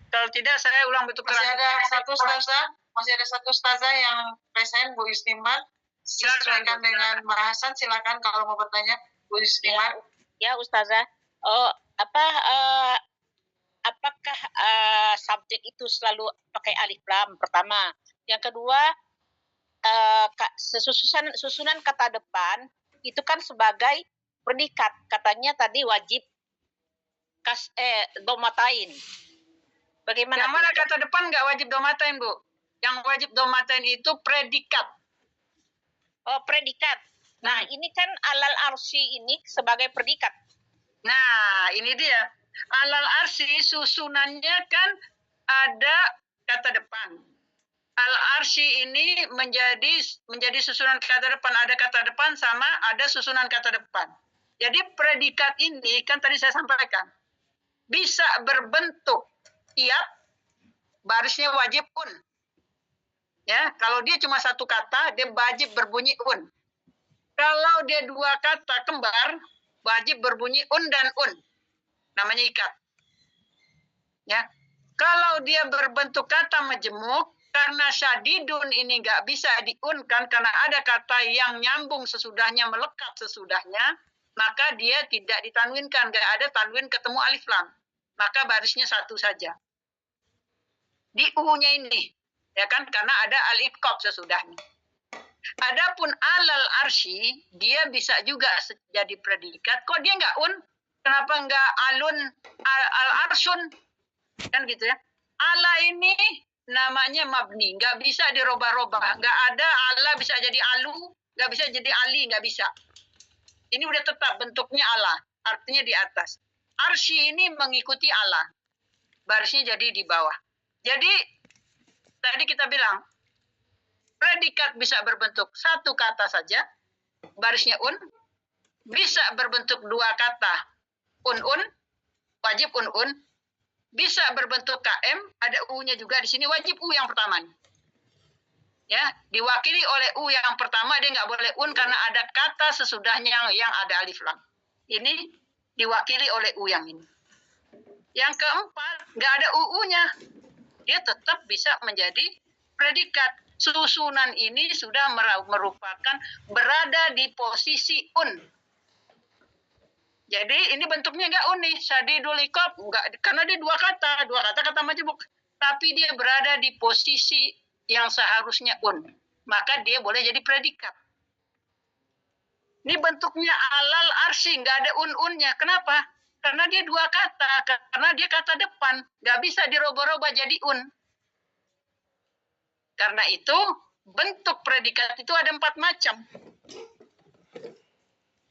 Kalau tidak, saya ulang bentuk terakhir. Masih ada satu ustazah yang present, Bu Yusniman. Silakan dengan bahasan, silakan kalau mau bertanya, Bu Yusniman. Ya, ustazah. Apakah subjek itu selalu pakai alif lam pertama? Yang kedua, susunan kata depan itu kan sebagai predikat. Katanya tadi wajib dhammatain. Bagaimana? Yang mana kata depan nggak wajib dhammatain, Bu? Yang wajib dhammatain itu predikat. Oh, predikat. Nah, ini kan alal arsy ini sebagai predikat. Nah, ini dia. Alal arsy susunannya kan ada kata depan. Al arsy ini menjadi susunan kata depan. Ada kata depan sama ada susunan kata depan. Jadi predikat ini kan tadi saya sampaikan bisa berbentuk iap, barisnya wajib un. Ya, kalau dia cuma satu kata, dia wajib berbunyi un. Kalau dia dua kata kembar, wajib berbunyi un dan un. Namanya ikat. Ya. Kalau dia berbentuk kata majemuk, karena syadidun ini nggak bisa diunkan karena ada kata yang nyambung sesudahnya, melekat sesudahnya, maka dia tidak ditanwinkan, nggak ada tanwin ketemu alif lam. Maka barisnya satu saja. Di U-nya ini, ya kan, karena ada al-iqab sesudahnya. Adapun alal arsy, dia bisa juga jadi predikat. Kok dia nggak un? Kenapa nggak alun, al-arsyun? Kan gitu ya. Ala ini namanya mabni, nggak bisa dirubah-rubah. Nggak ada ala bisa jadi alu, nggak bisa jadi ali, nggak bisa. Ini udah tetap bentuknya ala, artinya di atas. Arsy ini mengikuti ala, barisnya jadi di bawah. Jadi tadi kita bilang predikat bisa berbentuk satu kata saja, barisnya un, bisa berbentuk dua kata, un-un, wajib un-un, bisa berbentuk KM, ada U-nya juga di sini, wajib U yang pertama. Ya, diwakili oleh U yang pertama, dia nggak boleh un karena ada kata sesudahnya yang ada alif lam. Ini diwakili oleh U yang ini. Yang keempat, nggak ada UU-nya. Dia tetap bisa menjadi predikat. Susunan ini sudah merupakan berada di posisi un. Jadi ini bentuknya nggak unik, syadidul iqab, nggak, karena dia dua kata kata majemuk, tapi dia berada di posisi yang seharusnya un, maka dia boleh jadi predikat. Ini bentuknya alal arsy, nggak ada un-unnya. Kenapa? Karena dia dua kata, karena dia kata depan, nggak bisa dirubah-rubah jadi un. Karena itu bentuk predikat itu ada 4 macam.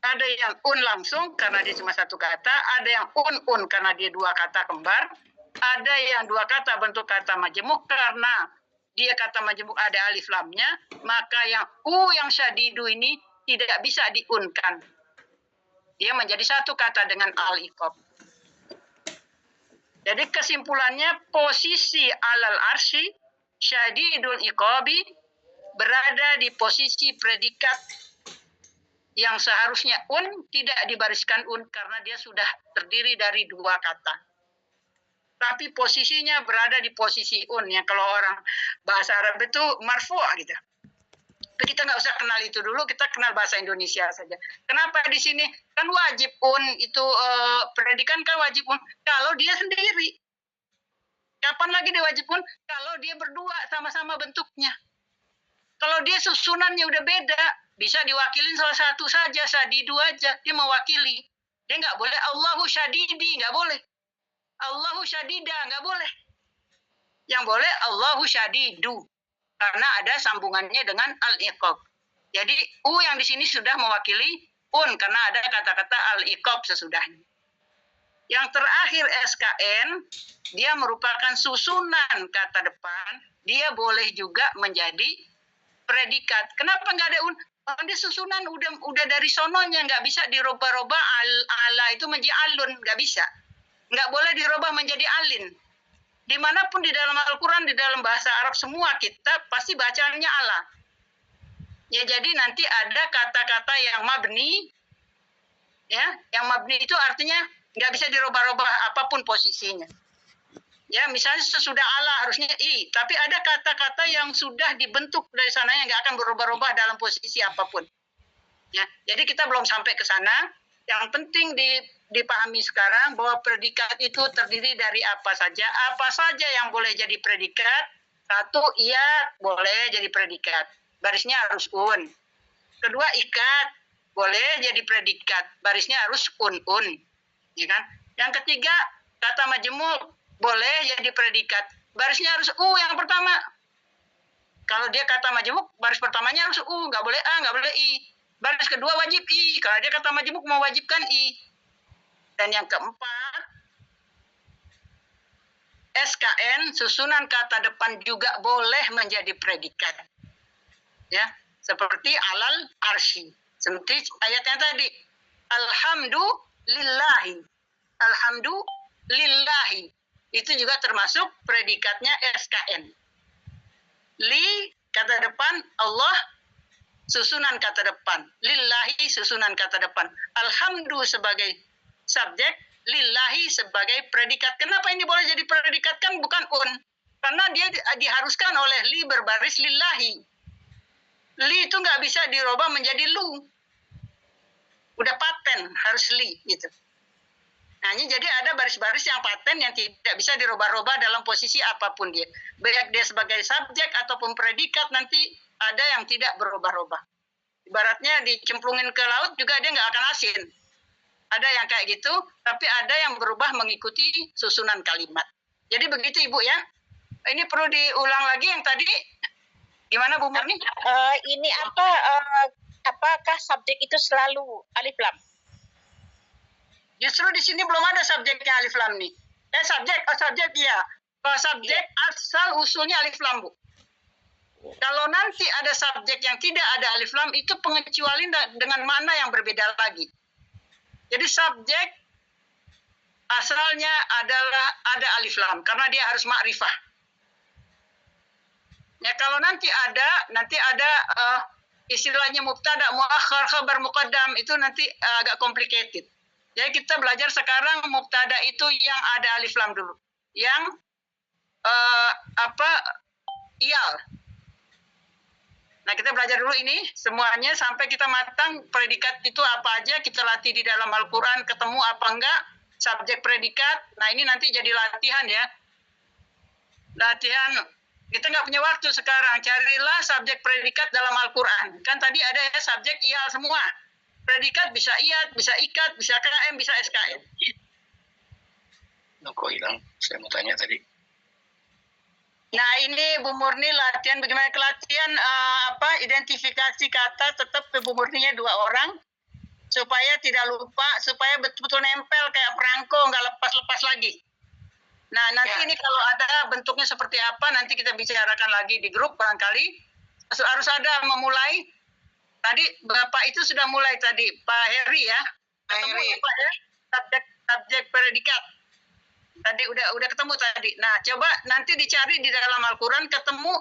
Ada yang un langsung karena dia cuma satu kata, ada yang un karena dia dua kata kembar, ada yang dua kata bentuk kata majemuk karena dia kata majemuk ada alif lamnya, maka yang yang syadidu ini tidak bisa diunkan. Dia menjadi satu kata dengan al-iqab. Jadi kesimpulannya posisi alal arsy syadidul iqabi berada di posisi predikat yang seharusnya un tidak dibariskan un karena dia sudah terdiri dari dua kata. Tapi posisinya berada di posisi un yang kalau orang bahasa Arab itu marfu' gitu. Tapi kita nggak usah kenal itu dulu, kita kenal bahasa Indonesia saja. Kenapa di sini kan wajib un itu predikat kan wajib un kalau dia sendiri. Kapan lagi dia wajib un? Kalau dia berdua sama-sama bentuknya. Kalau dia susunannya udah beda, bisa diwakilin salah satu saja, syadidu aja, dia mewakili. Dia nggak boleh Allahu syadidi, nggak boleh. Allahu syadida, nggak boleh. Yang boleh Allahu syadidu, karena ada sambungannya dengan al-iqab. Jadi U yang di sini sudah mewakili un, karena ada kata-kata al-iqab sesudahnya. Yang terakhir SKN, dia merupakan susunan kata depan, dia boleh juga menjadi predikat. Kenapa nggak ada un? Oh, dia susunan udah dari sononya, nggak bisa dirubah-rubah ala itu menjadi alun, nggak bisa. Nggak boleh dirubah menjadi alin. Dimanapun di dalam Al-Quran, di dalam bahasa Arab semua kitab pasti bacanya ala. Ya jadi nanti ada kata-kata yang mabni, ya, yang mabni itu artinya nggak bisa dirubah-rubah apapun posisinya. Ya, misalnya sesudah Allah harusnya i, tapi ada kata-kata yang sudah dibentuk dari sana yang nggak akan berubah-ubah dalam posisi apapun. Ya, jadi kita belum sampai ke sana. Yang penting dipahami sekarang bahwa predikat itu terdiri dari apa saja. Apa saja yang boleh jadi predikat? Satu, iya boleh jadi predikat. Barisnya harus un. Kedua, ikat boleh jadi predikat. Barisnya harus un. Ya kan? Yang ketiga, kata majemuk boleh jadi predikat. Barisnya harus U yang pertama. Kalau dia kata majemuk, baris pertamanya harus U. Nggak boleh A, nggak boleh I. Baris kedua wajib I. Kalau dia kata majemuk, mewajibkan I. Dan yang keempat, SKN, susunan kata depan juga boleh menjadi predikat. Ya, seperti alal arsy. Seperti ayatnya tadi. Alhamdulillahi. Alhamdulillahi. itu juga termasuk predikatnya SKN. Li kata depan, Allah susunan kata depan, lillahi susunan kata depan, alhamdu sebagai subjek, lillahi sebagai predikat. Kenapa ini boleh jadi predikat? Kan bukan karena dia diharuskan oleh li berbaris lillahi. Li itu nggak bisa dirubah menjadi lu. Udah paten, harus li gitu. Nah, ini jadi ada baris-baris yang paten yang tidak bisa dirubah-rubah dalam posisi apapun dia. Baik dia sebagai subjek ataupun predikat, nanti ada yang tidak berubah-ubah. Ibaratnya dicemplungin ke laut juga dia nggak akan asin. Ada yang kayak gitu, tapi ada yang berubah mengikuti susunan kalimat. Jadi begitu Ibu ya. Ini perlu diulang lagi yang tadi. Gimana Bu Murni? Ini apakah subjek itu selalu alif lam? Justru di sini belum ada subjeknya alif lam nih. Subjek ya. Kalau subjek asal usulnya alif lam, Bu. Kalau nanti ada subjek yang tidak ada alif lam, itu pengecualian dengan mana yang berbeda lagi. Jadi subjek asalnya adalah ada alif lam karena dia harus ma'rifah. Ya kalau nanti ada istilahnya mubtada, muakhar, khabar, muqaddam, itu nanti agak complicated. Jadi kita belajar sekarang mubtada itu yang ada alif lam dulu. Yang iyal. Nah, kita belajar dulu ini semuanya sampai kita matang predikat itu apa aja, kita latih di dalam Al-Qur'an, ketemu apa enggak, subjek predikat. Nah, ini nanti jadi latihan ya. Latihan, kita nggak punya waktu sekarang, carilah subjek predikat dalam Al-Qur'an. Kan tadi ada ya subjek iyal semua. Predikat bisa iyat, bisa ikat, bisa KM, bisa SKN. Kok hilang? Saya mau tanya tadi. Nah ini Bu Murni latihan bagaimana kelatihan identifikasi kata, tetap Bu Murninya 2 orang supaya tidak lupa, supaya betul-betul nempel kayak perangko, nggak lepas-lepas lagi. Nah nanti ini kalau ada bentuknya seperti apa nanti kita bicarakan lagi di grup barangkali. Harus ada memulai. Tadi Bapak itu sudah mulai tadi, Pak Heri ya. Pak Heri. Pak ya, subjek predikat. Tadi udah ketemu tadi. Nah, coba nanti dicari di dalam Al-Qur'an ketemu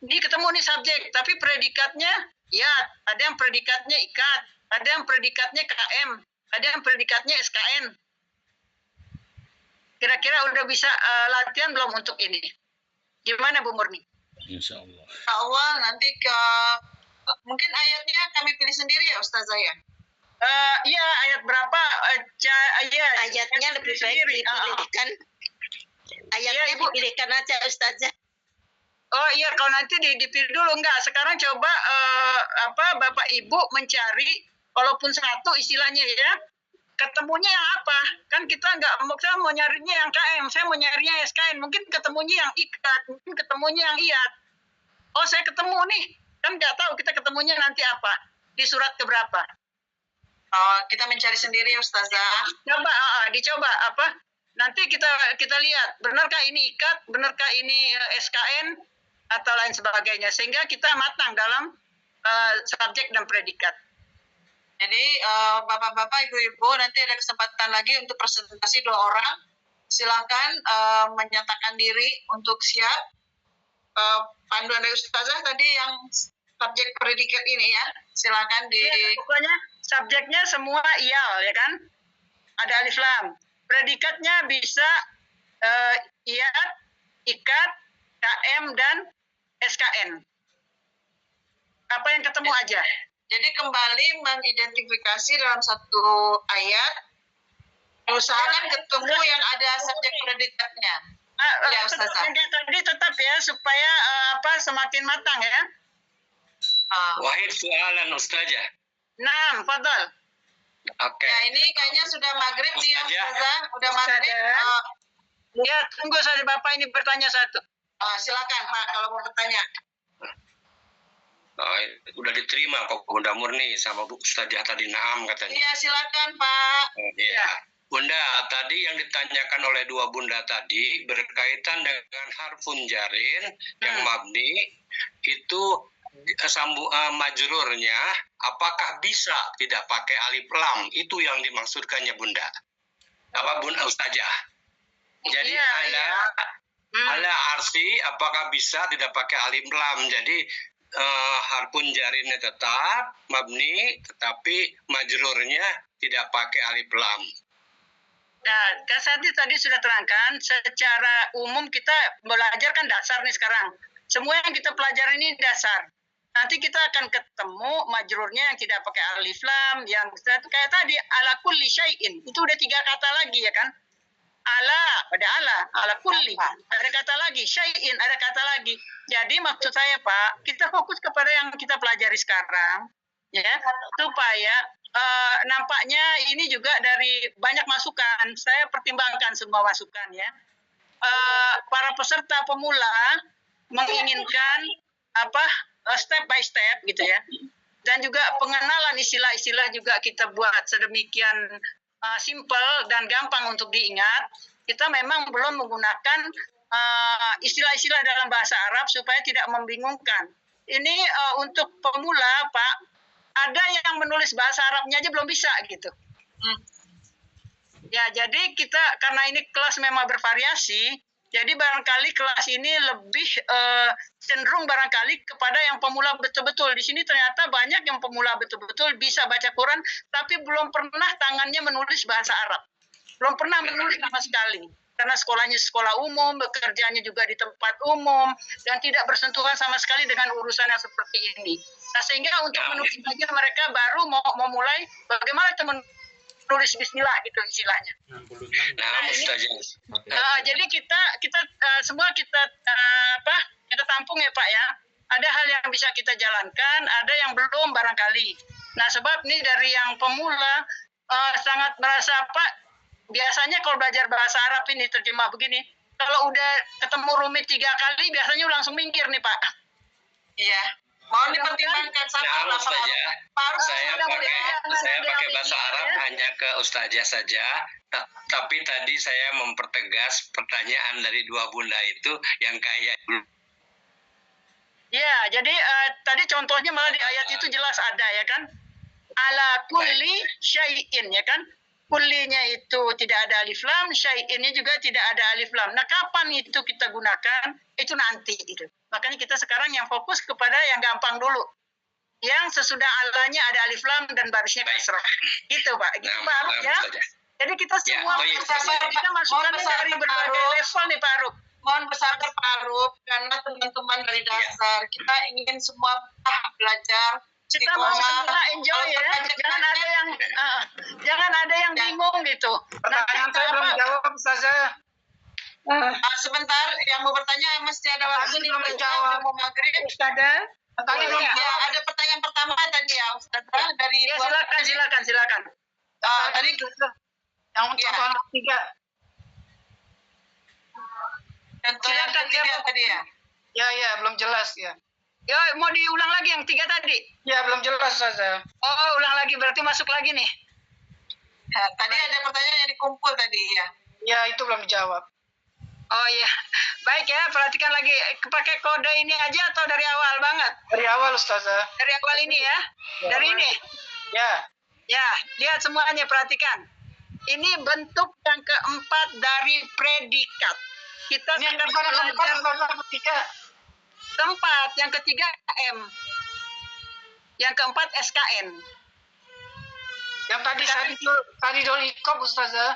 nih subjek, tapi predikatnya ya, ada yang predikatnya ikat, ada yang predikatnya KM, ada yang predikatnya SKN. Kira-kira udah bisa latihan belum untuk ini? Gimana Bu Murni? Insya Allah. Insya Allah nanti mungkin ayatnya kami pilih sendiri ya Ustazah ya? Iya, ayat berapa? Ayatnya lebih baik dipilihkan. Ayatnya dipilihkan aja Ustazah. Oh iya, kalau nanti dipilih dulu enggak. Sekarang coba Bapak Ibu mencari walaupun satu istilahnya ya. Ketemunya yang apa? Kan kita saya mau nyarinya yang KM, saya mau nyarinya SKN. Mungkin ketemunya yang ikat, mungkin ketemunya yang iyat. Oh, saya ketemu nih. Kan nggak tahu kita ketemunya nanti apa, di surat keberapa. Kita mencari sendiri ya Ustazah. Dicoba nanti kita lihat benarkah ini ikat, benarkah ini SKN atau lain sebagainya, sehingga kita matang dalam subjek dan predikat. Jadi Bapak-bapak, Ibu-ibu nanti ada kesempatan lagi untuk presentasi 2 orang. Silakan menyatakan diri untuk siap. Panduan dari Ustazah tadi yang subjek predikat ini ya, silakan pokoknya subjeknya semua iyal ya kan, ada alif lam. Predikatnya bisa iyat, ikat, KM dan SKN. Apa yang ketemu aja. Jadi kembali mengidentifikasi dalam satu ayat, usahakan ketemu yang ada subjek predikatnya. Ya Ustazah. Tadi tetap ya supaya semakin matang ya. Wahid soalan Ustazah. Nah, fadal. Oke. Ya ini kayaknya sudah maghrib nih ya Ustazah. Udah maghrib. Ya tunggu saja Bapak ini bertanya satu. Silakan Pak kalau mau bertanya. Udah diterima kok Bunda Murni sama Bu Ustazah tadi, naam katanya. Iya silakan Pak. Iya. Bunda, tadi yang ditanyakan oleh 2 bunda tadi berkaitan dengan harfun jarin yang mabni itu majrurnya apakah bisa tidak pakai alif lam? Itu yang dimaksudkannya Bunda. Apa Bunda Ustazah? Jadi Iya, ala arsi apakah bisa tidak pakai alif lam? Jadi harfun jarinnya tetap mabni, tetapi majrurnya tidak pakai alif lam. Nah, Kak Sati tadi sudah terangkan, secara umum kita belajar kan dasar nih sekarang. Semua yang kita pelajari ini dasar. Nanti kita akan ketemu majrurnya yang tidak pakai alif lam, yang kayak tadi ala kulli syai'in. Itu udah 3 kata lagi ya kan? Ala kulli. Ada kata lagi, syai'in, ada kata lagi. Jadi maksud saya Pak, kita fokus kepada yang kita pelajari sekarang, ya, supaya nampaknya ini juga dari banyak masukan. Saya pertimbangkan semua masukan ya. Para peserta pemula menginginkan step by step gitu ya. Dan juga pengenalan istilah-istilah juga kita buat sedemikian simple dan gampang untuk diingat. Kita memang belum menggunakan istilah-istilah dalam bahasa Arab supaya tidak membingungkan. Ini untuk pemula Pak, ada yang menulis bahasa Arabnya aja belum bisa gitu. Ya, jadi kita karena ini kelas memang bervariasi, jadi barangkali kelas ini lebih cenderung barangkali kepada yang pemula betul-betul. Di sini ternyata banyak yang pemula betul-betul bisa baca Quran, tapi belum pernah tangannya menulis bahasa Arab. Belum pernah menulis sama sekali. Karena sekolahnya sekolah umum, bekerjanya juga di tempat umum, dan tidak bersentuhan sama sekali dengan urusan yang seperti ini. Nah, sehingga untuk menulis saja mereka baru mau mulai bagaimana teman tulis bismillah gitu istilahnya. Jadi kita semua kita tampung ya Pak ya. Ada hal yang bisa kita jalankan, ada yang belum barangkali. Nah, sebab ini dari yang pemula sangat merasa Pak, biasanya kalau belajar bahasa Arab ini terjemah begini, kalau udah ketemu rumit 3 kali biasanya langsung minggir nih Pak. Iya. Mohon dipertimbangkan Nah, saya pakai bahasa Arab hanya ke Ustazah saja, tapi tadi saya mempertegas pertanyaan dari 2 bunda itu yang kayak Ya, jadi tadi contohnya malah di ayat itu jelas ada ya kan? Ala kulli syai'in ya kan? Kullinya itu tidak ada alif lam, syai'innya juga tidak ada alif lam. Nah, kapan itu kita gunakan? Itu nanti gitu. Makanya kita sekarang yang fokus kepada yang gampang dulu. Yang sesudah alanya ada alif lam dan barisnya kasrah. Gitu Pak. Gitu Pak ya. Jadi kita semua kita masukkan dari berbagai level nih Pak Arub. Mohon bersabar Pak Arub, karena teman-teman dari dasar kita ingin semua belajar. Kita mau semua enjoy ya. Jangan ada yang bingung gitu. Pertanyaan saya belum dijawab Ustazah. Sebentar, yang mau bertanya mesti ada waktu nih belum dijawab. Mau maghrib. Ustazah. Ya, ada pertanyaan pertama tadi ya Ustazah dari ya, silakan. Tadi yang untuk anak 3. Contoh yang ketiga tadi ya. Ya, belum jelas ya. Ya, mau diulang lagi yang 3 tadi? Ya, belum jelas saja. Oh, ulang lagi, berarti masuk lagi nih. Nah, tadi ada pertanyaan yang dikumpul tadi ya. Ya, itu belum dijawab. Oh iya, baik ya, perhatikan lagi. Pakai kode ini aja atau dari awal banget? Dari awal Ustazah. Dari awal ini ya? Dari ini? Ya. Ya, lihat semuanya, perhatikan. Ini bentuk yang keempat dari predikat. Kita ini yang keempat, keempat, yang ketiga M. Yang keempat SKN. Yang tadi Sadidul Iqab Ustazah.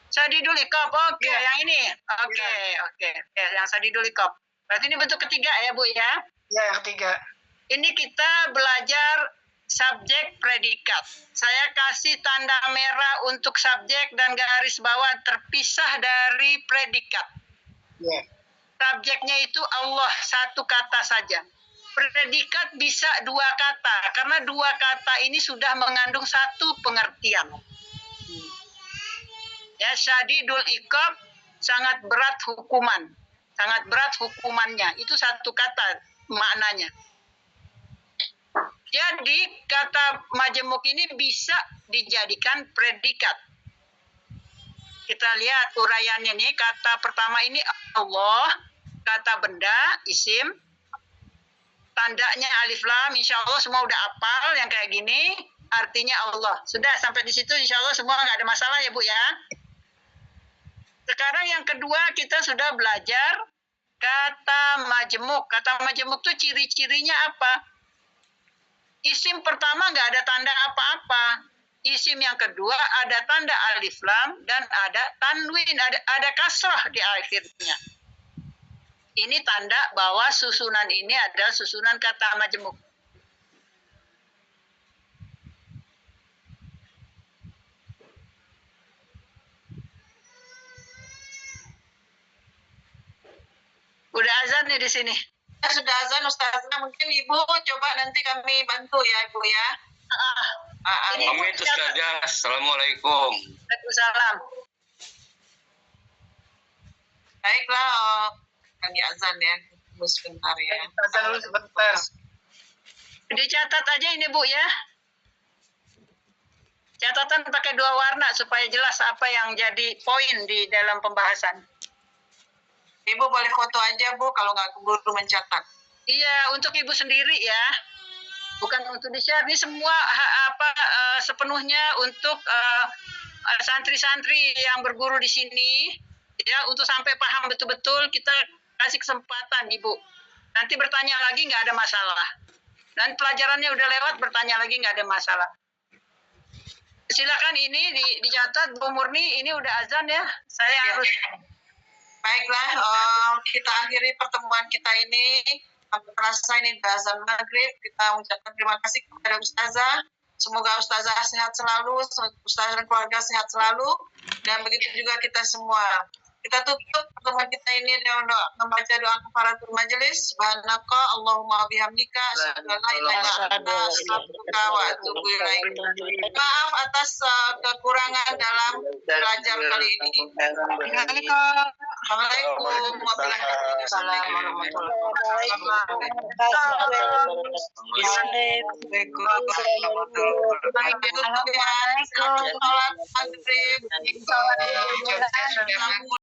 Sadidul Iqab, oke, yang ini. Oke. Ya, yang Sadidul Iqab. Berarti ini bentuk ketiga ya, Bu ya? Ya, yang ketiga. Ini kita belajar subjek predikat. Saya kasih tanda merah untuk subjek dan garis bawah terpisah dari predikat. Ya. Subjeknya itu Allah, 1 kata saja. Predikat bisa 2 kata, karena 2 kata ini sudah mengandung 1 pengertian. Ya, syadidul iqab, sangat berat hukuman. Sangat berat hukumannya. Itu 1 kata maknanya. Jadi, kata majemuk ini bisa dijadikan predikat. Kita lihat uraiannya nih, kata pertama ini Allah, kata benda, isim, tandanya alif lam, insya Allah semua udah hafal yang kayak gini, artinya Allah. Sudah sampai di situ insya Allah semua nggak ada masalah ya Bu ya. Sekarang yang kedua kita sudah belajar kata majemuk. Kata majemuk itu ciri-cirinya apa? Isim pertama nggak ada tanda apa-apa. Isim yang kedua ada tanda alif lam dan ada tanwin, ada kasrah di akhirnya. Ini tanda bahwa susunan ini adalah susunan kata majemuk. Udah azan nih di sini. Sudah azan Ustazah, mungkin Ibu coba nanti kami bantu ya Ibu ya. Pamit Ustazah. Assalamualaikum. Waalaikumsalam. Baiklah, kami azan ya. Tunggu sebentar ya. Azan dulu sebentar. Dicatat aja ini Bu ya. Catatan pakai 2 warna supaya jelas apa yang jadi poin di dalam pembahasan. Ibu boleh foto aja Bu kalau nggak keburu mencatat. Iya, untuk Ibu sendiri ya. Bukan untuk di-share. Ini semua sepenuhnya untuk santri-santri yang berguru di sini. Ya, untuk sampai paham betul-betul kita kasih kesempatan Ibu. Nanti bertanya lagi nggak ada masalah. Dan pelajarannya udah lewat, bertanya lagi nggak ada masalah. Silakan ini dicatat Bu Murni, ini udah azan ya. Saya harus. Baiklah, kita akhiri pertemuan kita ini. Terasa ini azan maghrib. Kita ucapkan terima kasih kepada Ustazah. Semoga Ustazah sehat selalu, Ustazah dan keluarga sehat selalu, dan begitu juga kita semua. Kita tutup pertemuan kita ini dengan membaca doa kafaratul majelis. Subhanaka Allahumma bihamdika asyhadu an la ilaha illa anta astaghfiruka wa atubu ilaik. Maaf atas kekurangan dalam belajar kali ini. Assalamualaikum warahmatullahi wabarakatuh.